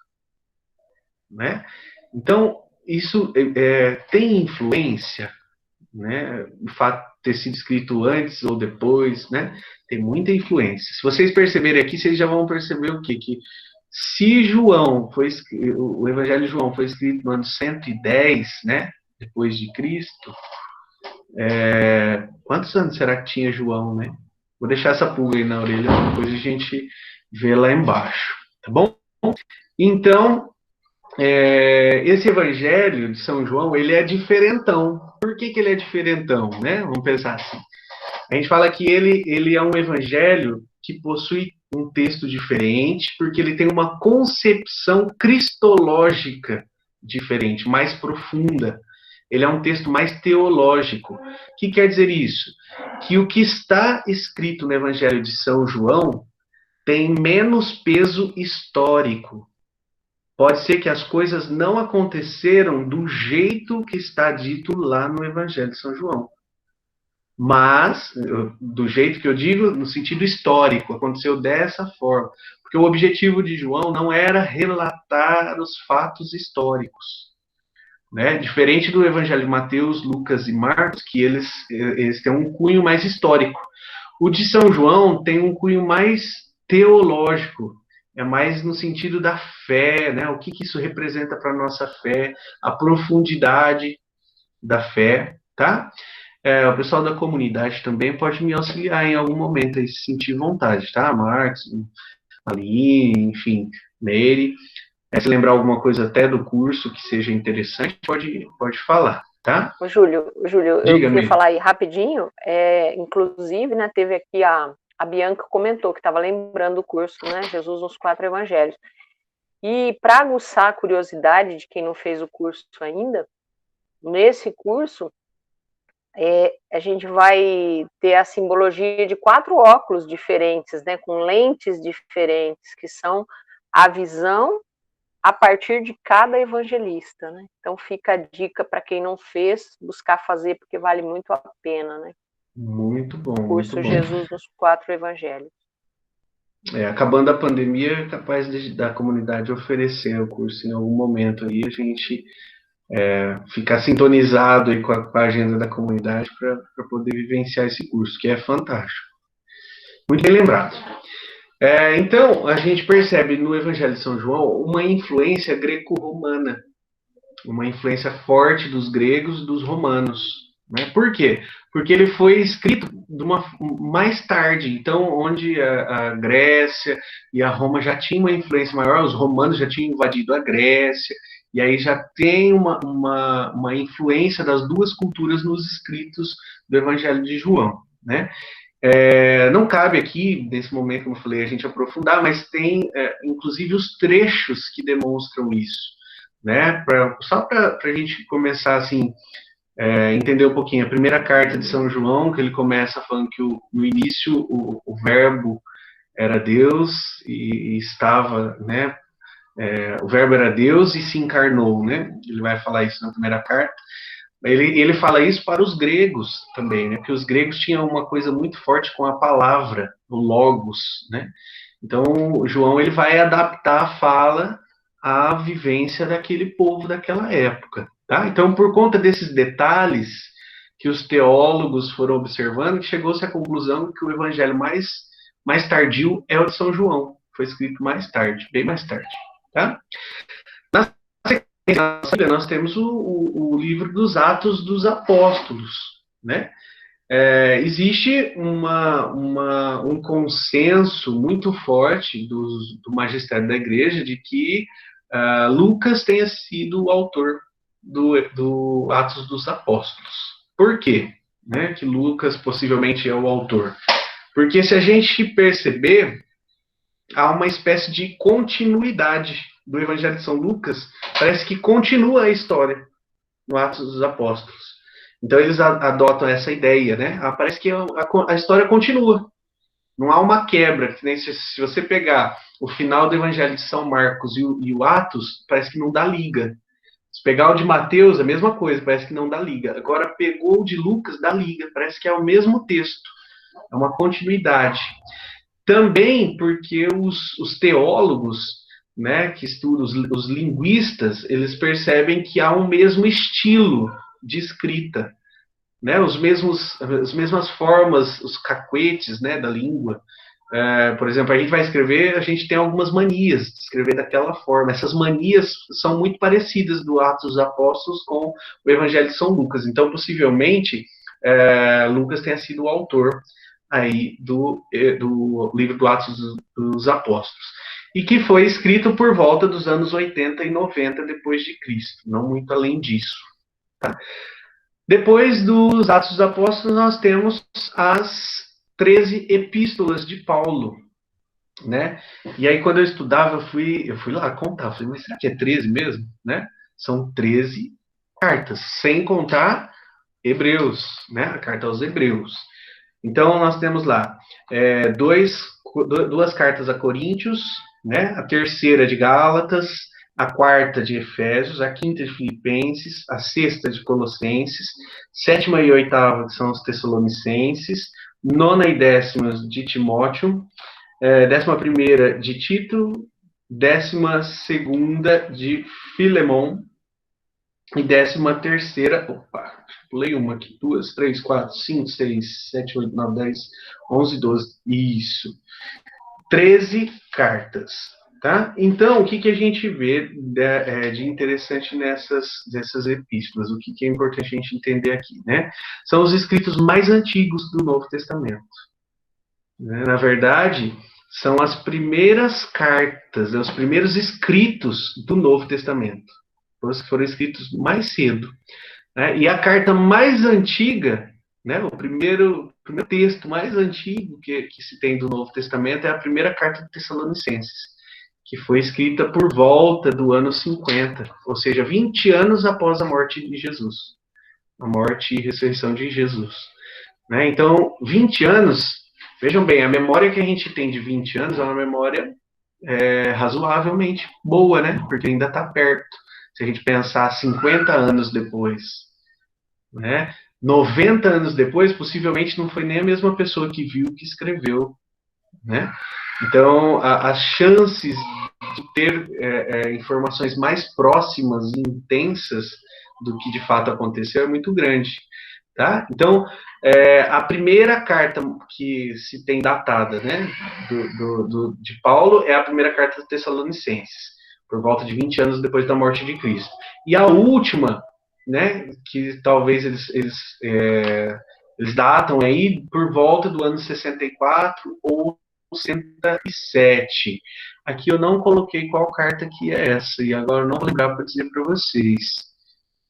Né? Então, isso tem influência, né? O fato de ter sido escrito antes ou depois, né? Tem muita influência. Se vocês perceberem aqui, vocês já vão perceber o quê? Que se o Evangelho de João foi escrito no ano 110, né? Depois de Cristo, quantos anos será que tinha João, né? Vou deixar essa pulga aí na orelha, depois a gente vê lá embaixo, tá bom? Então, esse Evangelho de São João, ele é diferentão. Por que ele é diferentão, né? Vamos pensar assim. A gente fala que ele é um Evangelho que possui um texto diferente, porque ele tem uma concepção cristológica diferente, mais profunda. Ele é um texto mais teológico. O que quer dizer isso? Que o que está escrito no Evangelho de São João tem menos peso histórico. Pode ser que as coisas não aconteceram do jeito que está dito lá no Evangelho de São João. Mas, do jeito que eu digo, no sentido histórico, aconteceu dessa forma. Porque o objetivo de João não era relatar os fatos históricos. Né? Diferente do Evangelho de Mateus, Lucas e Marcos, que eles têm um cunho mais histórico. O de São João tem um cunho mais teológico, é mais no sentido da fé, né? O que isso representa para a nossa fé, a profundidade da fé, tá? o pessoal da comunidade também pode me auxiliar em algum momento aí, se sentir vontade, tá? Marcos, Ali, enfim, Meire. Se lembrar alguma coisa até do curso que seja interessante, pode falar, tá? Júlio, eu Diga, queria Meire. falar aí rapidinho, inclusive, né, teve aqui a Bianca comentou que estava lembrando do curso, né, Jesus nos 4 Evangelhos. E para aguçar a curiosidade de quem não fez o curso ainda, nesse curso, a gente vai ter a simbologia de 4 óculos diferentes, né, com lentes diferentes, que são a visão a partir de cada evangelista, né? Então fica a dica para quem não fez, buscar fazer, porque vale muito a pena, né? Muito bom, muito Curso bom. Jesus nos 4 Evangelhos. Acabando a pandemia, é capaz da comunidade oferecer o curso em algum momento aí, a gente ficar sintonizado aí com a agenda da comunidade para poder vivenciar esse curso, que é fantástico. Muito bem lembrado. Então, a gente percebe no Evangelho de São João uma influência greco-romana, uma influência forte dos gregos e dos romanos. Né? Por quê? Porque ele foi escrito mais tarde, então, onde a Grécia e a Roma já tinham uma influência maior, os romanos já tinham invadido a Grécia, e aí já tem uma influência das duas culturas nos escritos do Evangelho de João. Né? Não cabe aqui, nesse momento, como eu falei, a gente aprofundar, mas tem, inclusive, os trechos que demonstram isso. Né? Só para a gente começar, assim, entender um pouquinho. A primeira carta de São João, que ele começa falando que no início o verbo era Deus e estava, né? O verbo era Deus e se encarnou, né? Ele vai falar isso na primeira carta. Ele fala isso para os gregos também, né? Porque os gregos tinham uma coisa muito forte com a palavra, o logos, né? Então, o João ele vai adaptar a fala à vivência daquele povo daquela época, tá? Então, por conta desses detalhes que os teólogos foram observando, chegou-se à conclusão que o evangelho mais tardio é o de São João. Foi escrito mais tarde, bem mais tarde, tá? Nós temos o livro dos Atos dos Apóstolos, né? Existe um consenso muito forte do magistério da igreja de que Lucas tenha sido o autor do Atos dos Apóstolos. Por quê? Né, que Lucas possivelmente é o autor? Porque se a gente perceber, há uma espécie de continuidade do Evangelho de São Lucas, parece que continua a história no Atos dos Apóstolos. Então eles adotam essa ideia, né? Parece que a história continua. Não há uma quebra, que nem se você pegar o final do Evangelho de São Marcos e o Atos, parece que não dá liga. Se pegar o de Mateus, a mesma coisa, parece que não dá liga. Agora pegou o de Lucas, dá liga, parece que é o mesmo texto. É uma continuidade. Também porque os teólogos, né, que estudam os linguistas, eles percebem que há um mesmo estilo de escrita, né, as mesmas formas, os cacuetes, né, da língua. Por exemplo, a gente vai escrever, a gente tem algumas manias de escrever daquela forma. Essas manias são muito parecidas do Atos dos Apóstolos com o Evangelho de São Lucas. Então, possivelmente, Lucas tenha sido o autor aí do livro do Atos dos Apóstolos. E que foi escrito por volta dos anos 80 e 90 depois de Cristo, não muito além disso. Tá? Depois dos Atos dos Apóstolos, nós temos as 13 epístolas de Paulo, né? E aí, quando eu estudava, eu fui lá contar, falei, mas será que é 13 mesmo, né? São 13 cartas, sem contar Hebreus, né? A carta aos Hebreus. Então, nós temos lá duas cartas a Coríntios, né? A terceira de Gálatas, a quarta de Efésios, a quinta de Filipenses, a sexta de Colossenses, sétima e oitava que são os Tessalonicenses, nona e décima de Timóteo, 11ª de Tito, 12ª de Filemon e 13ª, opa, pulei uma aqui, 2, 3, 4, 5, 6, 7, 8, 9, 10, 11, 12, isso, 13 cartas. Tá? Então, o que, que a gente vê de interessante dessas epístolas? O que, que é importante a gente entender aqui, né? São os escritos mais antigos do Novo Testamento. Né? Na verdade, são as primeiras cartas, os primeiros escritos do Novo Testamento. Foram escritos mais cedo. Né? E a carta mais antiga, né, o primeiro texto mais antigo que se tem do Novo Testamento é a primeira carta de Tessalonicenses, que foi escrita por volta do ano 50, ou seja, 20 anos após a morte de Jesus, a morte e ressurreição de Jesus. Né? Então, 20 anos, vejam bem, a memória que a gente tem de 20 anos é uma memória razoavelmente boa, né? Porque ainda está perto. Se a gente pensar 50 anos depois, né? 90 anos depois, possivelmente não foi nem a mesma pessoa que viu que escreveu, né? Então, as chances de ter informações mais próximas e intensas do que de fato aconteceu é muito grande. Tá? Então, a primeira carta que se tem datada, né, de Paulo é a primeira carta dos Tessalonicenses, por volta de 20 anos depois da morte de Cristo. E a última, né, que talvez eles datam aí por volta do ano 64 ou 67. Aqui eu não coloquei qual carta que é essa, e agora eu não vou lembrar para dizer para vocês.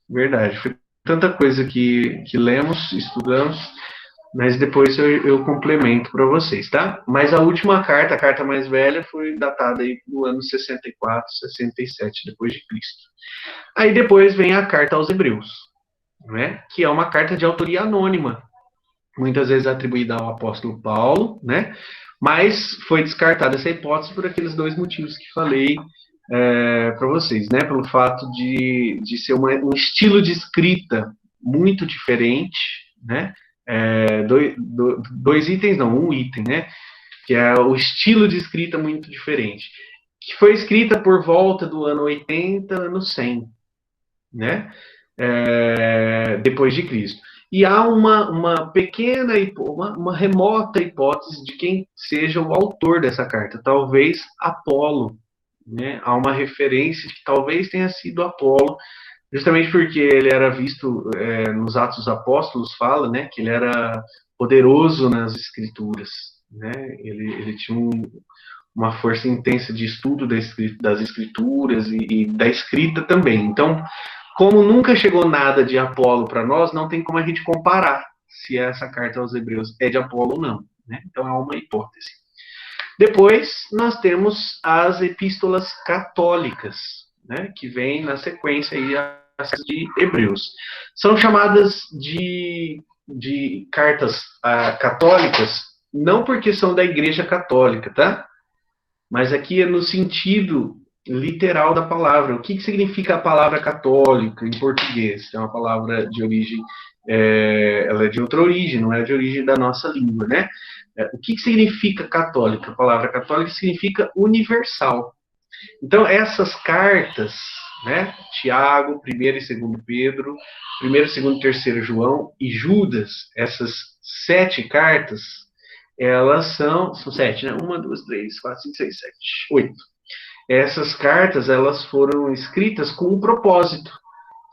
Verdade, foi tanta coisa que lemos, estudamos, mas depois eu complemento para vocês, tá? Mas a última carta, a carta mais velha, foi datada aí do ano 64, 67 depois de Cristo. Aí depois vem a carta aos Hebreus, né? Que é uma carta de autoria anônima, muitas vezes atribuída ao apóstolo Paulo, né? Mas foi descartada essa hipótese por aqueles dois motivos que falei para vocês, né? Pelo fato de ser um estilo de escrita muito diferente, né? Dois itens, não, um item, né? Que é o estilo de escrita muito diferente, que foi escrita por volta do ano 80, ano 100, né? Depois de Cristo. E há uma pequena, uma remota hipótese de quem seja o autor dessa carta, talvez Apolo, né? Há uma referência que talvez tenha sido Apolo, justamente porque ele era visto nos Atos dos Apóstolos, fala, né, que ele era poderoso nas escrituras, né? Ele tinha uma força intensa de estudo das escrituras e da escrita também. Então, como nunca chegou nada de Apolo para nós, não tem como a gente comparar se essa carta aos Hebreus é de Apolo ou não, né? Então é uma hipótese. Depois, nós temos as epístolas católicas, né, que vem na sequência aí as de Hebreus. São chamadas de cartas católicas, não porque são da Igreja Católica, tá? Mas aqui é no sentido literal da palavra. O que significa a palavra católica em português? É uma palavra de origem, ela é de outra origem, não é de origem da nossa língua, né? O que significa católica? A palavra católica significa universal. Então, essas cartas, né, Tiago, 1º e 2º Pedro, 1º, 2º e 3º João e Judas, essas 7 cartas, elas são 7, né? 1, 2, 3, 4, 5, 6, 7, 8. Essas cartas, elas foram escritas com um propósito,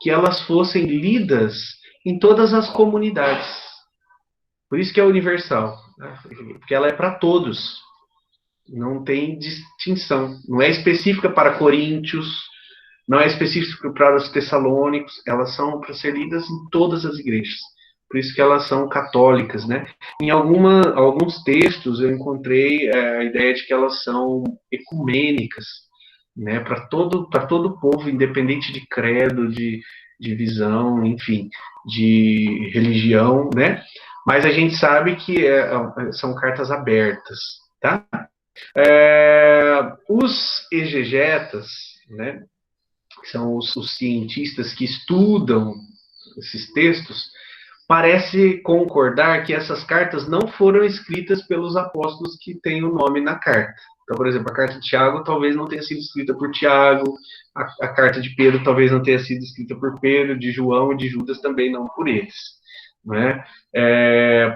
que elas fossem lidas em todas as comunidades. Por isso que é universal, né? Porque ela é para todos. Não tem distinção. Não é específica para Coríntios, não é específica para os Tessalônicos, elas são para ser lidas em todas as igrejas. Por isso que elas são católicas, né? Em alguns textos eu encontrei a ideia de que elas são ecumênicas, né? Para todo o povo, independente de credo, de visão, enfim, de religião, né? Mas a gente sabe que são cartas abertas, tá? Os exegetas, né, que são os cientistas que estudam esses textos, parece concordar que essas cartas não foram escritas pelos apóstolos que têm o nome na carta. Então, por exemplo, a carta de Tiago talvez não tenha sido escrita por Tiago, a carta de Pedro talvez não tenha sido escrita por Pedro, de João e de Judas também não por eles. Né?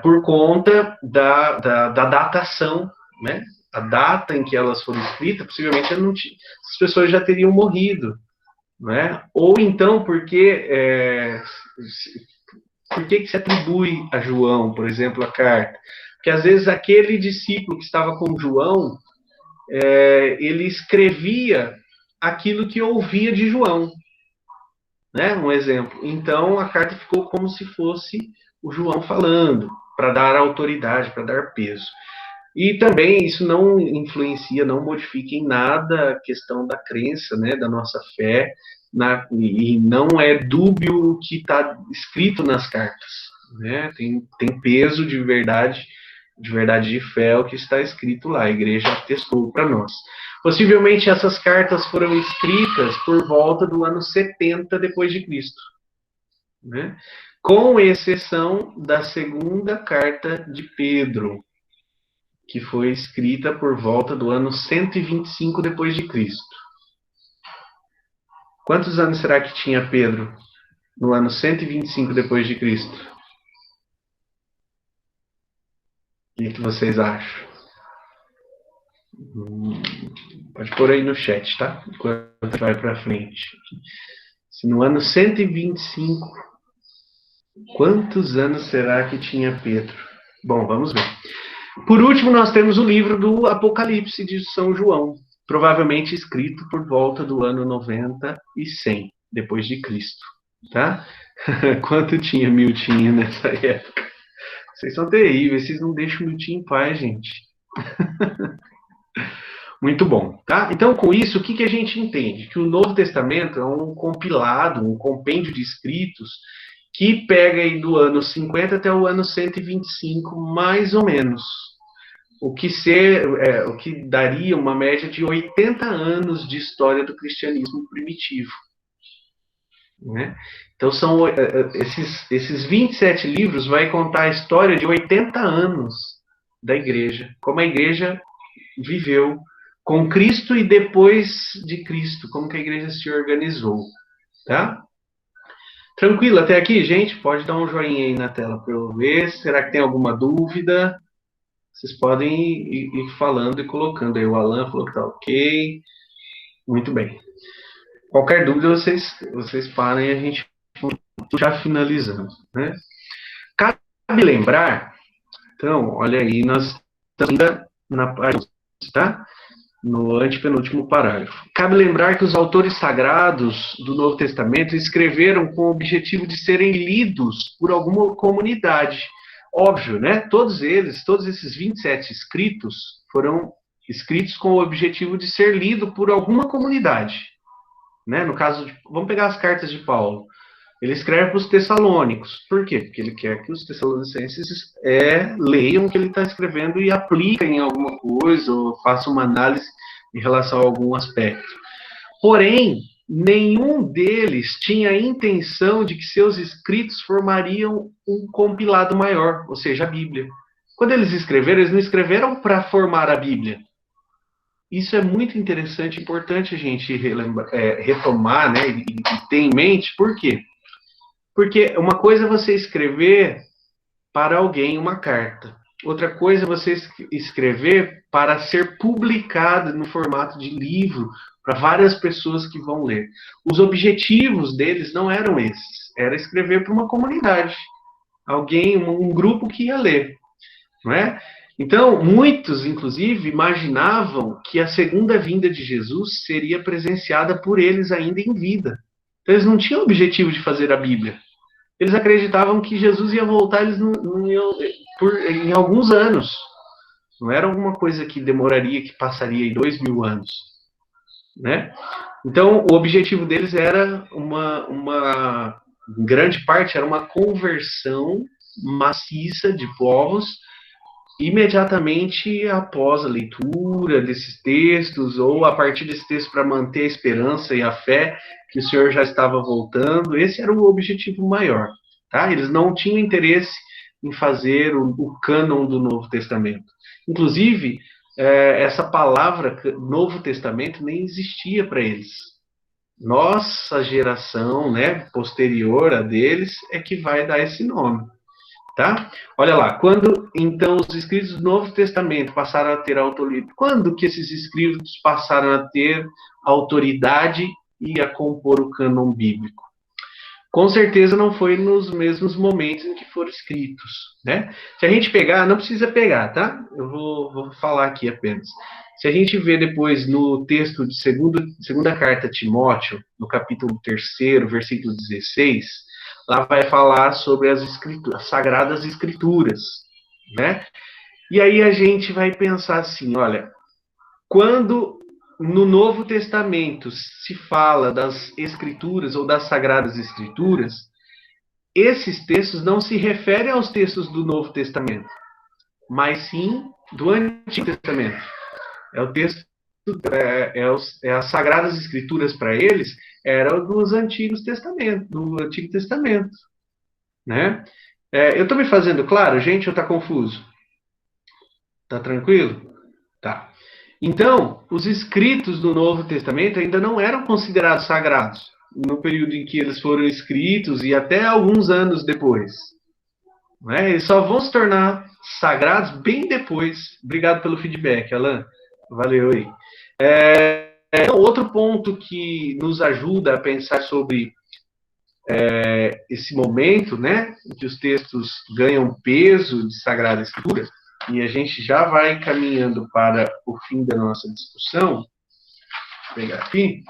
Por conta da datação, né, a data em que elas foram escritas, possivelmente as pessoas já teriam morrido, né? Ou então por que se atribui a João, por exemplo, a carta? Porque às vezes aquele discípulo que estava com João, ele escrevia aquilo que ouvia de João, né? Um exemplo. Então a carta ficou como se fosse o João falando, para dar autoridade, para dar peso. E também isso não influencia, não modifica em nada a questão da crença, né, da nossa fé, e não é dúbio o que está escrito nas cartas, né? Tem peso de verdade de fé o que está escrito lá, a igreja atestou para nós. Possivelmente essas cartas foram escritas por volta do ano 70 depois de Cristo, né? Com exceção da segunda carta de Pedro, que foi escrita por volta do ano 125 depois de Cristo. Quantos anos será que tinha Pedro no ano 125 depois de Cristo? O que vocês acham? Pode pôr aí no chat, tá? Enquanto vai para frente. Se no ano 125, quantos anos será que tinha Pedro? Bom, vamos ver. Por último, nós temos o livro do Apocalipse de São João, provavelmente escrito por volta do ano 90 e 100 depois de Cristo, tá? Quanto tinha Miltinho nessa época? Vocês são terríveis, vocês não deixam o Miltinho em paz, gente. Muito bom, tá? Então, com isso, o que a gente entende? Que o Novo Testamento é um compilado, um compêndio de escritos que pega aí do ano 50 até o ano 125, mais ou menos. O que daria uma média de 80 anos de história do cristianismo primitivo, né? Então, são esses 27 livros vai contar a história de 80 anos da igreja, como a igreja viveu com Cristo e depois de Cristo, como que a igreja se organizou, tá? Tranquilo até aqui, gente? Pode dar um joinha aí na tela para eu ver. Será que tem alguma dúvida? Vocês podem ir falando e colocando aí. O Alan falou que tá ok. Muito bem. Qualquer dúvida, vocês parem e a gente já finalizando, né? Cabe lembrar, então, olha aí, nós estamos ainda na página, tá? No antepenúltimo parágrafo. Cabe lembrar que os autores sagrados do Novo Testamento escreveram com o objetivo de serem lidos por alguma comunidade. Óbvio, né? Todos esses 27 escritos foram escritos com o objetivo de ser lido por alguma comunidade, né? No caso, vamos pegar as cartas de Paulo. Ele escreve para os tessalônicos. Por quê? Porque ele quer que os tessalonicenses leiam o que ele está escrevendo e apliquem em alguma coisa, ou façam uma análise em relação a algum aspecto. Porém, nenhum deles tinha a intenção de que seus escritos formariam um compilado maior, ou seja, a Bíblia. Quando eles não escreveram para formar a Bíblia. Isso é muito interessante, importante a gente retomar, né, e ter em mente. Por quê? Porque uma coisa é você escrever para alguém uma carta. Outra coisa é você escrever para ser publicado no formato de livro para várias pessoas que vão ler. Os objetivos deles não eram esses. Era escrever para uma comunidade. Alguém, um grupo que ia ler. Não é? Então, muitos, inclusive, imaginavam que a segunda vinda de Jesus seria presenciada por eles ainda em vida. Então, eles não tinham o objetivo de fazer a Bíblia. Eles acreditavam que Jesus ia voltar em alguns anos. Não era alguma coisa que demoraria, que passaria em 2000 anos. Né? Então, o objetivo deles era em grande parte, era uma conversão maciça de povos imediatamente após a leitura desses textos, ou a partir desse texto para manter a esperança e a fé que o Senhor já estava voltando. Esse era o objetivo maior. Tá? Eles não tinham interesse em fazer o cânon do Novo Testamento. Inclusive, essa palavra Novo Testamento nem existia para eles. Nossa geração, né, posterior a deles, é que vai dar esse nome. Tá? Olha lá, quando então os escritos do Novo Testamento passaram a ter autoridade, quando que esses escritos passaram a ter autoridade e a compor o cânon bíblico? Com certeza não foi nos mesmos momentos em que foram escritos, né? Se a gente pegar, não precisa pegar, tá? Eu vou falar aqui apenas. Se a gente vê depois no texto de segunda carta a Timóteo, no capítulo 3º, versículo 16, lá vai falar sobre as escrituras, as sagradas escrituras, né? E aí a gente vai pensar assim, olha, quando no Novo Testamento se fala das escrituras ou das sagradas escrituras, esses textos não se referem aos textos do Novo Testamento, mas sim do Antigo Testamento. É o texto, as sagradas escrituras para eles eram dos Antigos Testamentos, do Antigo Testamento, né? Eu estou me fazendo claro, gente, ou está confuso? Tá tranquilo? Tá. Então, os escritos do Novo Testamento ainda não eram considerados sagrados no período em que eles foram escritos e até alguns anos depois. Né? Eles só vão se tornar sagrados bem depois. Obrigado pelo feedback, Alan. Valeu aí. Outro ponto que nos ajuda a pensar sobre esse momento, né, em que os textos ganham peso de Sagrada Escritura, e a gente já vai caminhando para o fim da nossa discussão. Vou pegar aqui.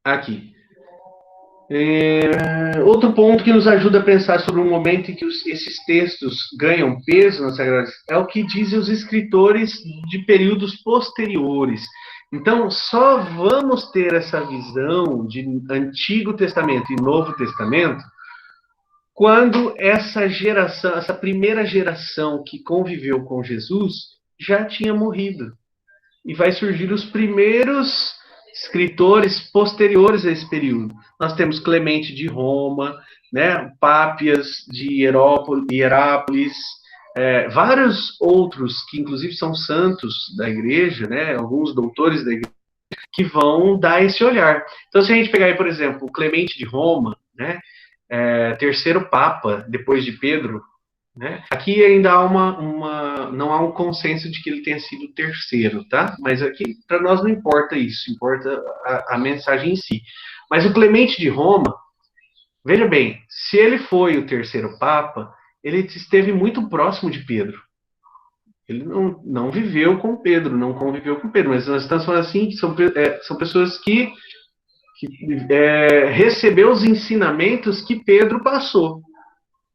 Aqui. Outro ponto que nos ajuda a pensar sobre um momento em que esses textos ganham peso nas Sagradas é o que dizem os escritores de períodos posteriores. Então, só vamos ter essa visão de Antigo Testamento e Novo Testamento quando essa geração, essa primeira geração que conviveu com Jesus já tinha morrido. E vai surgir os primeiros escritores posteriores a esse período. Nós temos Clemente de Roma, né, Pápias de Hierápolis, vários outros que inclusive são santos da igreja, né, alguns doutores da igreja, que vão dar esse olhar. Então, se a gente pegar aí, por exemplo, Clemente de Roma, né, terceiro Papa, depois de Pedro, né? Aqui ainda há não há um consenso de que ele tenha sido o terceiro, tá? Mas aqui, para nós, não importa isso, importa a mensagem em si. Mas o Clemente de Roma, veja bem, se ele foi o terceiro Papa, ele esteve muito próximo de Pedro. Ele não viveu com Pedro, não conviveu com Pedro, mas nós estamos falando assim, que são pessoas que recebeu os ensinamentos que Pedro passou,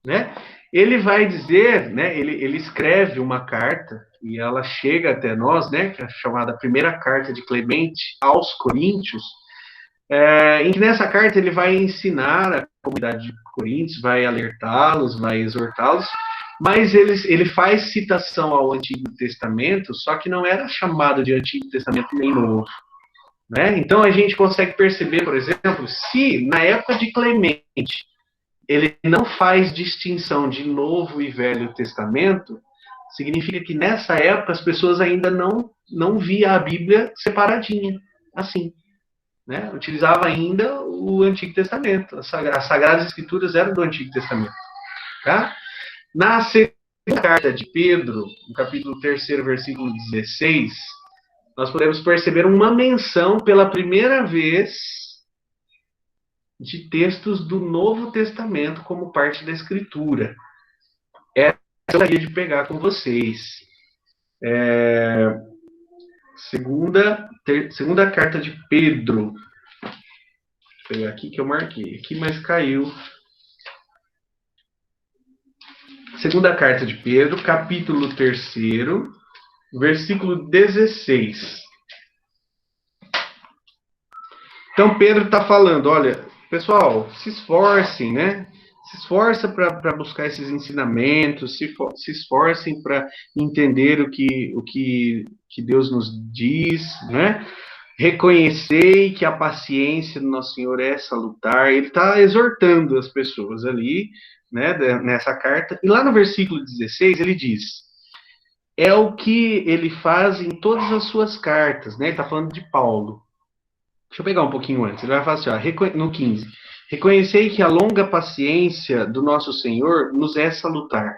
né? Ele vai dizer, né? Ele escreve uma carta e ela chega até nós, né? Que é a chamada primeira carta de Clemente aos Coríntios, em que nessa carta ele vai ensinar a comunidade de Coríntios, vai alertá-los, vai exortá-los, mas ele faz citação ao Antigo Testamento, só que não era chamado de Antigo Testamento nem Novo. Né? Então a gente consegue perceber, por exemplo, se na época de Clemente ele não faz distinção de Novo e Velho Testamento, significa que nessa época as pessoas ainda não via a Bíblia separadinha, assim. Né? Utilizava ainda o Antigo Testamento. As Sagradas Escrituras eram do Antigo Testamento. Tá? Na segunda carta de Pedro, no capítulo 3º, versículo 16, nós podemos perceber uma menção pela primeira vez de textos do Novo Testamento como parte da Escritura. Essa eu gostaria de pegar com vocês. Segunda carta de Pedro. Vou pegar aqui que eu marquei aqui, mas caiu. Segunda carta de Pedro, capítulo 3º, versículo 16. Então Pedro está falando, olha, pessoal, se esforcem, né? Se esforça para buscar esses ensinamentos, se esforcem para entender o que Deus nos diz, né? Reconhecei que a paciência do nosso Senhor é salutar. Ele está exortando as pessoas ali, né, nessa carta. E lá no versículo 16 ele diz, é o que ele faz em todas as suas cartas, né? Ele está falando de Paulo. Deixa eu pegar um pouquinho antes. Ele vai falar assim, ó, no 15. Reconhecei que a longa paciência do nosso Senhor nos é salutar,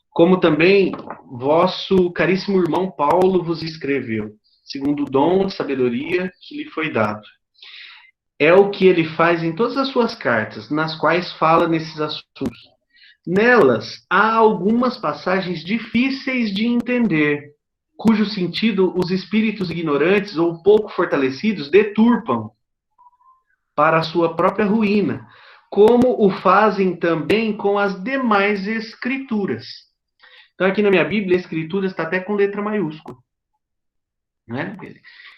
como também vosso caríssimo irmão Paulo vos escreveu, segundo o dom de sabedoria que lhe foi dado. É o que ele faz em todas as suas cartas, nas quais fala nesses assuntos. Nelas há algumas passagens difíceis de entender, cujo sentido os espíritos ignorantes ou pouco fortalecidos deturpam para a sua própria ruína, como o fazem também com as demais escrituras. Então, aqui na minha Bíblia, a escritura está até com letra maiúscula. Né? O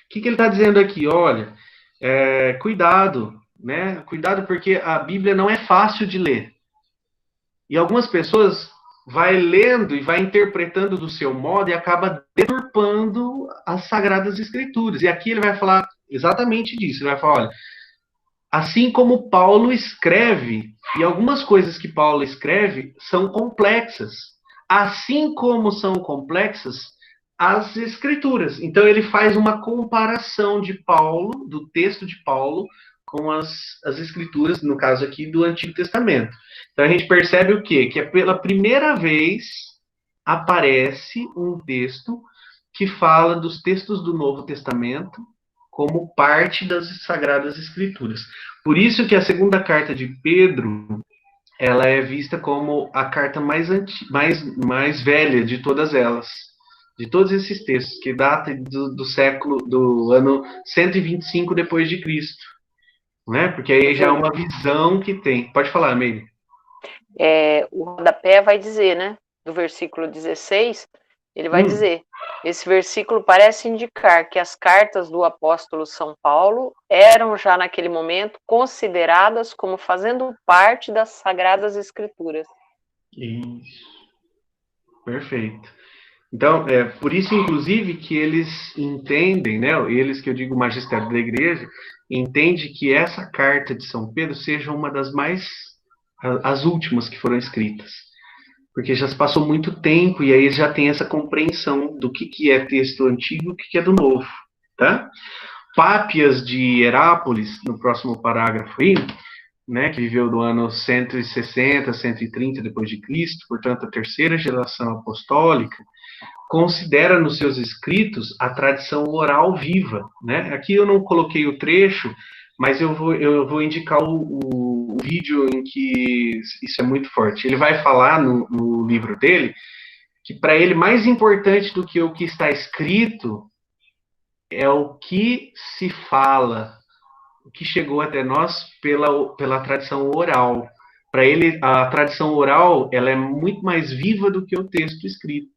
que ele está dizendo aqui? Olha, cuidado, né? Cuidado porque a Bíblia não é fácil de ler. E algumas pessoas vai lendo e vai interpretando do seu modo e acaba deturpando as Sagradas Escrituras. E aqui ele vai falar exatamente disso. Ele vai falar, olha, assim como Paulo escreve, e algumas coisas que Paulo escreve são complexas, assim como são complexas as Escrituras. Então ele faz uma comparação de Paulo, do texto de Paulo, com as Escrituras, no caso aqui, do Antigo Testamento. Então a gente percebe o quê? Que é pela primeira vez aparece um texto que fala dos textos do Novo Testamento como parte das Sagradas Escrituras. Por isso que a segunda carta de Pedro, ela é vista como a carta mais velha de todas elas, de todos esses textos, que data do ano 125 depois de Cristo, né? Porque aí já é uma visão que tem. Pode falar, Meire. O rodapé vai dizer, né? Do versículo 16, ele vai dizer: esse versículo parece indicar que as cartas do apóstolo São Paulo eram já naquele momento consideradas como fazendo parte das Sagradas Escrituras. Isso. Perfeito. Então, é por isso, inclusive, que eles entendem, né? Eles que eu digo, o magistério da igreja, entende que essa carta de São Pedro seja uma das as últimas que foram escritas. Porque já se passou muito tempo e aí já tem essa compreensão do que é texto antigo e o que é do novo, tá? Pápias de Herápolis, no próximo parágrafo aí, né, que viveu do ano 160, 130 depois de Cristo, portanto a terceira geração apostólica, considera nos seus escritos a tradição oral viva, né? Aqui eu não coloquei o trecho, mas eu vou indicar o vídeo em que isso é muito forte. Ele vai falar no livro dele que para ele mais importante do que o que está escrito é o que se fala, o que chegou até nós pela tradição oral. Para ele, a tradição oral ela é muito mais viva do que o texto escrito.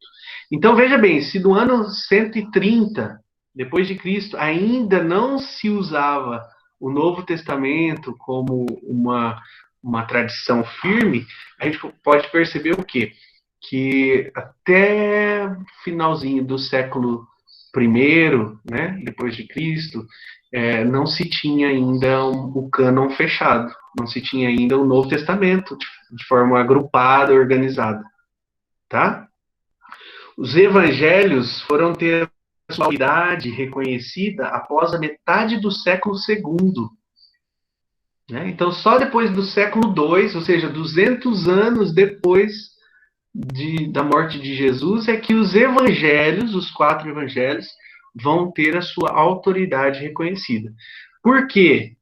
Então, veja bem, se no ano 130 depois de Cristo ainda não se usava o Novo Testamento como uma tradição firme, a gente pode perceber o quê? Que até finalzinho do século I, né, depois de Cristo, não se tinha ainda o cânon fechado, não se tinha ainda o Novo Testamento de forma agrupada, organizada, tá? Os evangelhos foram ter sua idade reconhecida após a metade do século II. Né? Então, só depois do século II, ou seja, 200 anos depois da morte de Jesus, é que os evangelhos, os 4 evangelhos, vão ter a sua autoridade reconhecida. Por quê?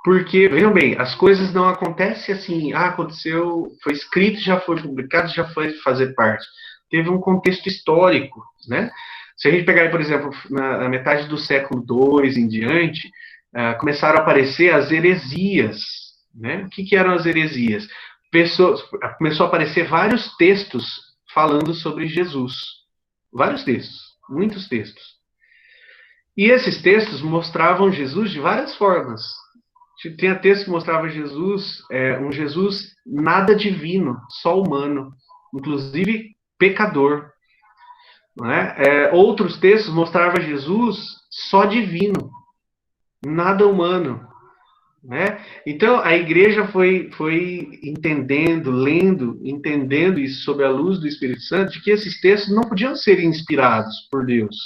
Porque, vejam bem, as coisas não acontecem assim, aconteceu, foi escrito, já foi publicado, já foi fazer parte. Teve um contexto histórico, né? Se a gente pegar, por exemplo, na metade do século II em diante, começaram a aparecer as heresias, né? O que eram as heresias? Começou a aparecer vários textos falando sobre Jesus. Vários textos, muitos textos. E esses textos mostravam Jesus de várias formas. Tinha texto que mostrava Jesus, um Jesus nada divino, só humano, inclusive pecador. Não é? Outros textos mostravam Jesus só divino, nada humano. Né? Então, a igreja foi entendendo, lendo, entendendo isso sob a luz do Espírito Santo, de que esses textos não podiam ser inspirados por Deus.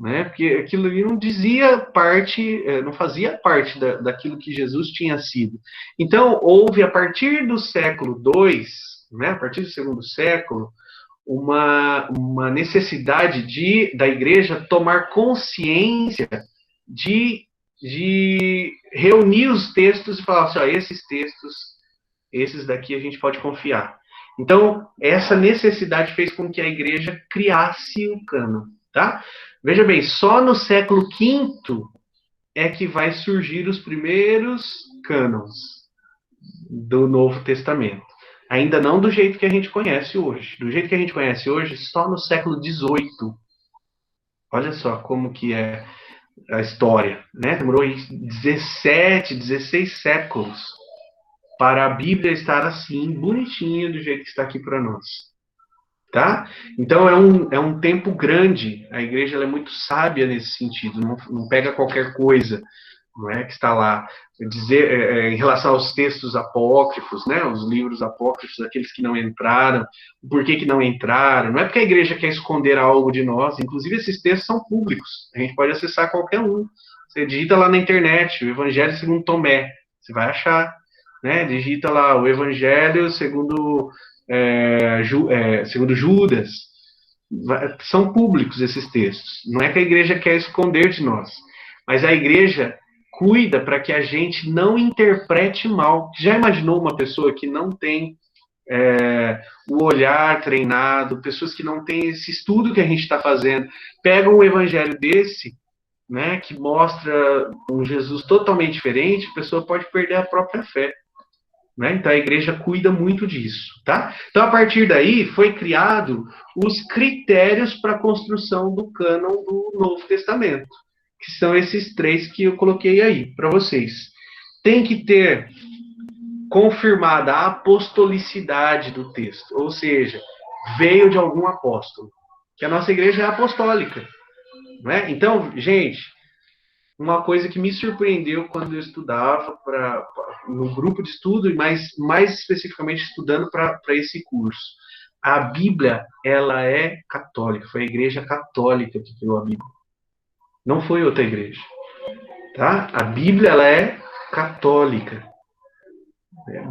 né? Porque aquilo ali não dizia parte, não fazia parte daquilo que Jesus tinha sido. Então, houve, a partir do século II, né, a partir do segundo século, uma necessidade da igreja tomar consciência de reunir os textos e falar assim, ó, esses textos, esses daqui a gente pode confiar. Então, essa necessidade fez com que a igreja criasse o cânon, tá? Veja bem, só no século V é que vai surgir os primeiros cânons do Novo Testamento. Ainda não do jeito que a gente conhece hoje. Do jeito que a gente conhece hoje, só no século XVIII. Olha só como que é a história, né? Demorou 17, 16 séculos para a Bíblia estar assim, bonitinha, do jeito que está aqui para nós. Tá? Então é um tempo grande. A igreja ela é muito sábia nesse sentido. Não pega qualquer coisa, não é, que está lá. Em relação aos textos apócrifos, né, os livros apócrifos, aqueles que não entraram, por que não entraram? Não é porque a igreja quer esconder algo de nós. Inclusive esses textos são públicos. A gente pode acessar qualquer um. Você digita lá na internet o Evangelho segundo Tomé, você vai achar, né? Digita lá o Evangelho segundo segundo Judas. São públicos esses textos. Não é que a igreja quer esconder de nós, mas a igreja cuida para que a gente não interprete mal. Já imaginou uma pessoa que não tem o olhar treinado, pessoas que não têm esse estudo que a gente está fazendo, pegam um evangelho desse, né, que mostra um Jesus totalmente diferente, a pessoa pode perder a própria fé. Né? Então a igreja cuida muito disso, tá? Então a partir daí foi criado os critérios para a construção do cânon do Novo Testamento, que são esses 3 que eu coloquei aí para vocês. Tem que ter confirmada a apostolicidade do texto, ou seja, veio de algum apóstolo, que a nossa igreja é apostólica, né? Então, gente, uma coisa que me surpreendeu quando eu estudava no grupo de estudo, mas mais especificamente estudando para esse curso. A Bíblia, ela é católica, foi a igreja católica que criou a Bíblia. Não foi outra igreja. Tá? A Bíblia, ela é católica.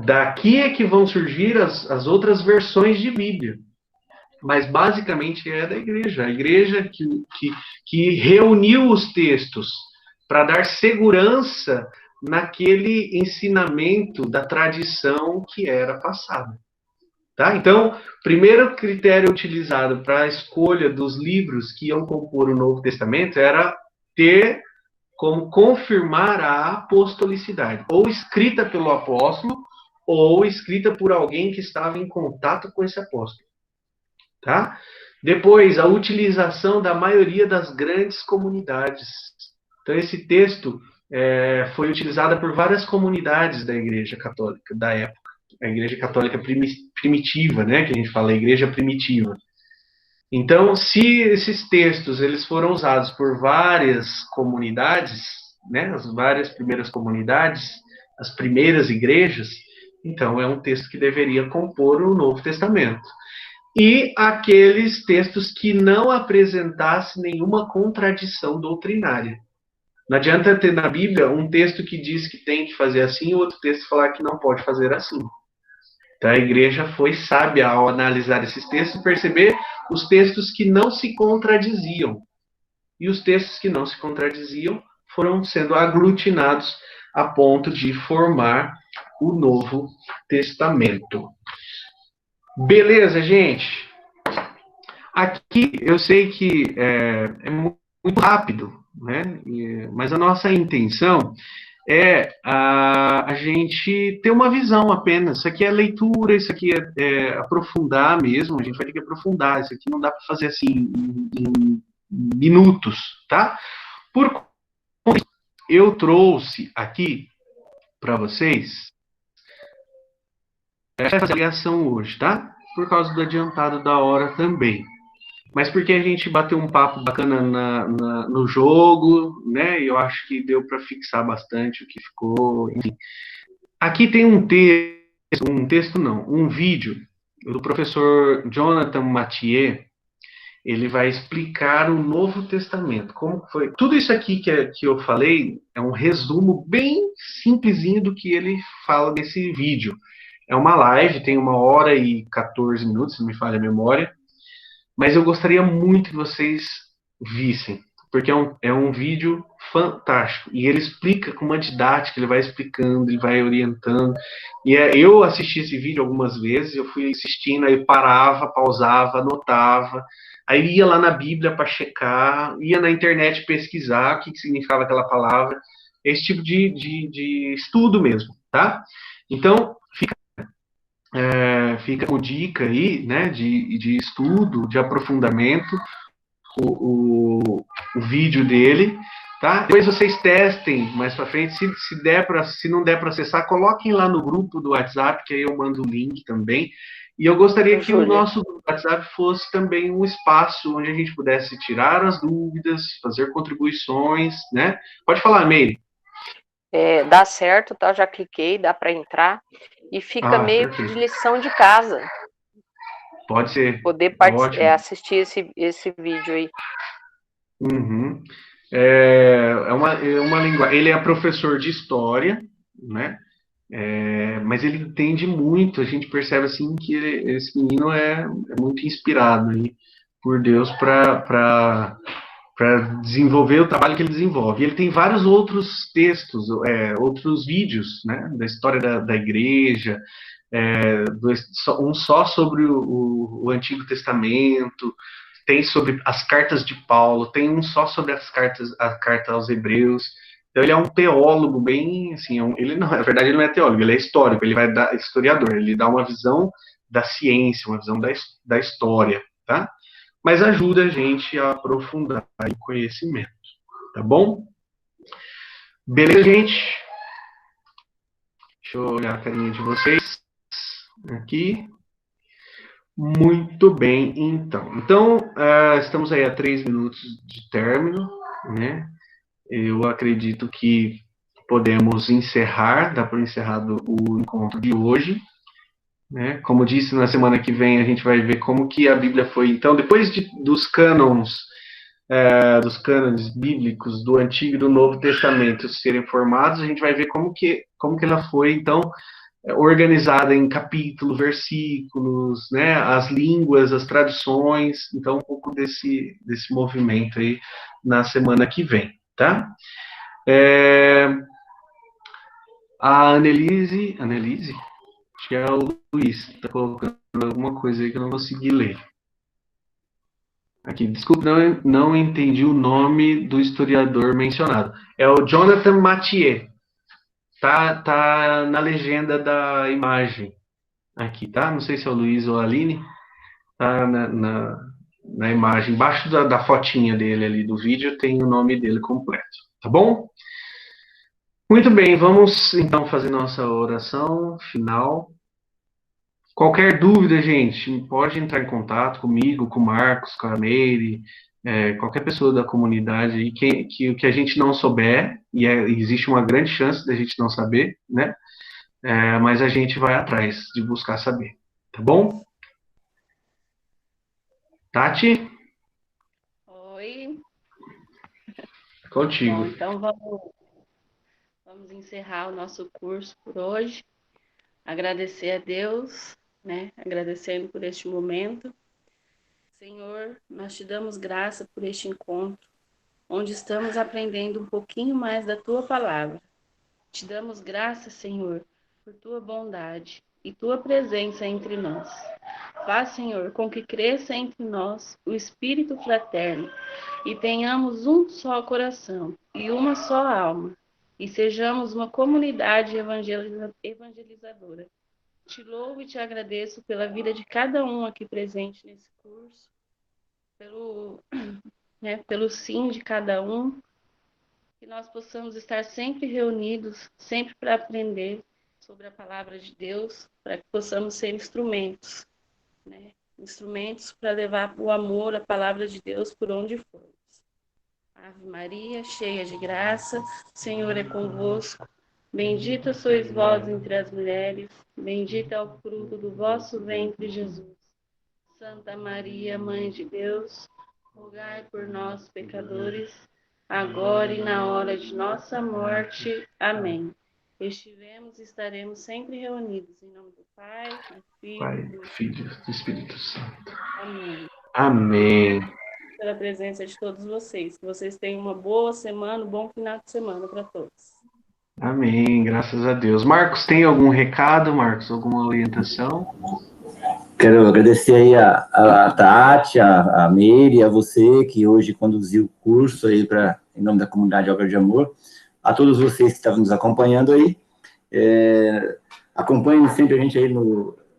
Daqui é que vão surgir as outras versões de Bíblia. Mas basicamente é da igreja. A igreja que reuniu os textos para dar segurança naquele ensinamento da tradição que era passada. Tá? Então, o primeiro critério utilizado para a escolha dos livros que iam compor o Novo Testamento era ter como confirmar a apostolicidade, ou escrita pelo apóstolo, ou escrita por alguém que estava em contato com esse apóstolo. Tá? Depois, a utilização da maioria das grandes comunidades. Então, esse texto foi utilizado por várias comunidades da Igreja Católica da época. A Igreja Católica primitiva, né, que a gente fala, a Igreja primitiva. Então, se esses textos eles foram usados por várias comunidades, né, as várias primeiras comunidades, as primeiras igrejas, então é um texto que deveria compor o Novo Testamento. E aqueles textos que não apresentassem nenhuma contradição doutrinária. Não adianta ter na Bíblia um texto que diz que tem que fazer assim e outro texto falar que não pode fazer assim. Então a igreja foi sábia ao analisar esses textos e perceber os textos que não se contradiziam. E os textos que não se contradiziam foram sendo aglutinados a ponto de formar o Novo Testamento. Beleza, gente? Aqui eu sei que é muito rápido, né? Mas a nossa intenção é a gente ter uma visão apenas. Isso aqui é leitura, isso aqui é aprofundar mesmo, a gente vai ter que aprofundar. Isso aqui não dá para fazer assim em minutos, tá? Por eu trouxe aqui para vocês essa ligação hoje, tá? Por causa do adiantado da hora também. Mas porque a gente bateu um papo bacana no jogo, né? E eu acho que deu para fixar bastante o que ficou. Enfim. Aqui tem um vídeo do professor Jonathan Mathieu, ele vai explicar o Novo Testamento. Como foi? Tudo isso aqui que eu falei é um resumo bem simplesinho do que ele fala nesse vídeo. É uma live, tem 1h14, se não me falha a memória, mas eu gostaria muito que vocês vissem, porque é um vídeo fantástico, e ele explica com uma didática, ele vai explicando, ele vai orientando, eu assisti esse vídeo algumas vezes, eu fui assistindo, aí parava, pausava, anotava, aí ia lá na Bíblia para checar, ia na internet pesquisar o que significava aquela palavra, esse tipo de estudo mesmo, tá? Então, fica com dica aí, né, de estudo, de aprofundamento, o vídeo dele, tá? Depois vocês testem mais para frente, se não der para acessar, coloquem lá no grupo do WhatsApp, que aí eu mando o link também. E eu gostaria que o nosso WhatsApp fosse também um espaço onde a gente pudesse tirar as dúvidas, fazer contribuições, né? Pode falar, Meire. Dá certo, tá? Já cliquei, dá para entrar. E fica meio que de lição de casa. Pode ser. Poder assistir esse vídeo aí. Uhum. É uma linguagem. Ele é professor de história, né? Mas ele entende muito. A gente percebe assim que esse menino é muito inspirado aí por Deus para desenvolver o trabalho que ele desenvolve. E ele tem vários outros textos, outros vídeos, né? Da história da igreja. Um só sobre o Antigo Testamento, tem sobre as cartas de Paulo, tem um só sobre a carta aos Hebreus. Então ele é um teólogo bem, assim, ele não, na verdade ele não é teólogo, ele é histórico, ele vai dar historiador, ele dá uma visão da ciência, uma visão da história, tá? Mas ajuda a gente a aprofundar o conhecimento, tá bom? Beleza, gente? Deixa eu olhar a carinha de vocês aqui. Muito bem, então. Então, estamos aí a 3 minutos de término, né? Eu acredito que podemos encerrar, dá para encerrar o encontro de hoje, né? Como disse, na semana que vem a gente vai ver como que a Bíblia foi. Então, depois dos cânones bíblicos do Antigo e do Novo Testamento serem formados, a gente vai ver como que ela foi, então, organizada em capítulos, versículos, né, as línguas, as traduções, então um pouco desse movimento aí na semana que vem, tá? A Annelise, acho que é o Luiz, está colocando alguma coisa aí que eu não consegui ler. Aqui, desculpe, não entendi o nome do historiador mencionado. É o Jonathan Mathieu. Tá na legenda da imagem aqui, tá? Não sei se é o Luiz ou a Aline. Tá na imagem, embaixo da fotinha dele ali do vídeo, tem o nome dele completo. Tá bom? Muito bem, vamos então fazer nossa oração final. Qualquer dúvida, gente, pode entrar em contato comigo, com o Marcos, com a Meire, qualquer pessoa da comunidade aí, que o que a gente não souber, e existe uma grande chance da gente não saber, né? Mas a gente vai atrás de buscar saber, tá bom? Tati? Oi. Contigo. Bom, então vamos encerrar o nosso curso por hoje. Agradecer a Deus, né? Agradecendo por este momento. Senhor, nós te damos graça por este encontro, onde estamos aprendendo um pouquinho mais da tua palavra. Te damos graça, Senhor, por tua bondade e tua presença entre nós. Faz, Senhor, com que cresça entre nós o espírito fraterno e tenhamos um só coração e uma só alma, e sejamos uma comunidade evangelizadora. Te louvo e te agradeço pela vida de cada um aqui presente nesse curso, pelo sim de cada um, que nós possamos estar sempre reunidos, sempre para aprender sobre a palavra de Deus, para que possamos ser instrumentos, né? Instrumentos para levar o amor, a palavra de Deus por onde formos. Ave Maria, cheia de graça, o Senhor é convosco. Bendita sois vós entre as mulheres, bendito é o fruto do vosso ventre, Jesus. Santa Maria, Mãe de Deus, rogai por nós, pecadores, agora e na hora de nossa morte. Amém. Estivemos e estaremos sempre reunidos. Em nome do Pai, do Filho, Pai, Filho, do Espírito Santo. Amém. Amém. Pela presença de todos vocês. Que vocês tenham uma boa semana, um bom final de semana para todos. Amém, graças a Deus. Marcos, tem algum recado, Marcos? Alguma orientação? Quero agradecer aí a Tati, a Meire, a você que hoje conduziu o curso aí em nome da comunidade Obra de Amor, a todos vocês que estavam nos acompanhando aí. Acompanhem sempre a gente aí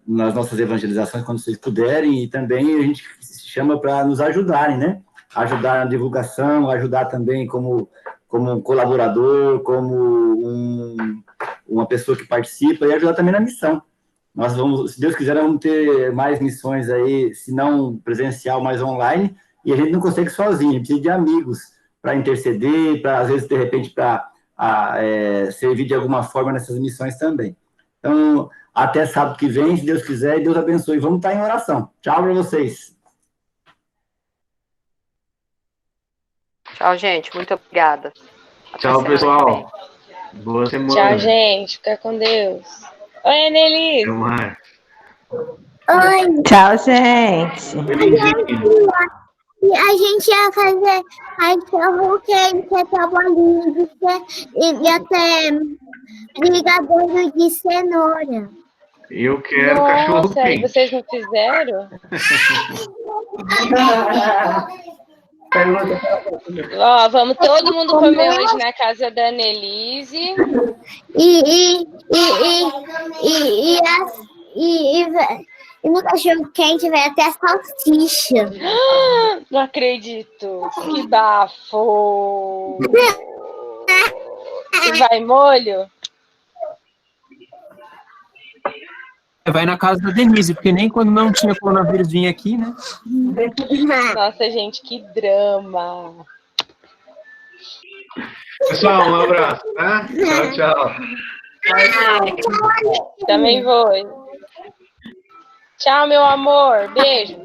nas nossas evangelizações quando vocês puderem, e também a gente se chama para nos ajudarem, né? Ajudar na divulgação, ajudar também como um colaborador, como uma pessoa que participa, e ajudar também na missão. Nós vamos, se Deus quiser, vamos ter mais missões aí, se não presencial, mais online, e a gente não consegue sozinho, a gente precisa de amigos para interceder, para, às vezes, de repente, para servir de alguma forma nessas missões também. Então, até sábado que vem, se Deus quiser, e Deus abençoe. Vamos estar em oração. Tchau para vocês. Tchau, gente. Muito obrigada. Até Tchau, semana que pessoal. vem. Boa semana. Tchau, gente. Fica com Deus. Oi, Annelise. Até mais. Oi, Tchau, gente. Belezinha. a gente ia fazer cachorro quente, até bolinho de e até brigadeiro de cenoura. Eu quero cachorro Nossa, e quente. vocês não fizeram? Ó, vamos todo mundo comer hoje na casa da Annelise. E no cachorro quente vai até salsicha. Não acredito. Que bafo. E vai molho? Vai na casa da Denise, porque nem quando não tinha coronavírus vinha aqui, né? Nossa, gente, que drama. Pessoal, um abraço, tá? Tchau, tchau. Também vou. Tchau, meu amor. Beijo.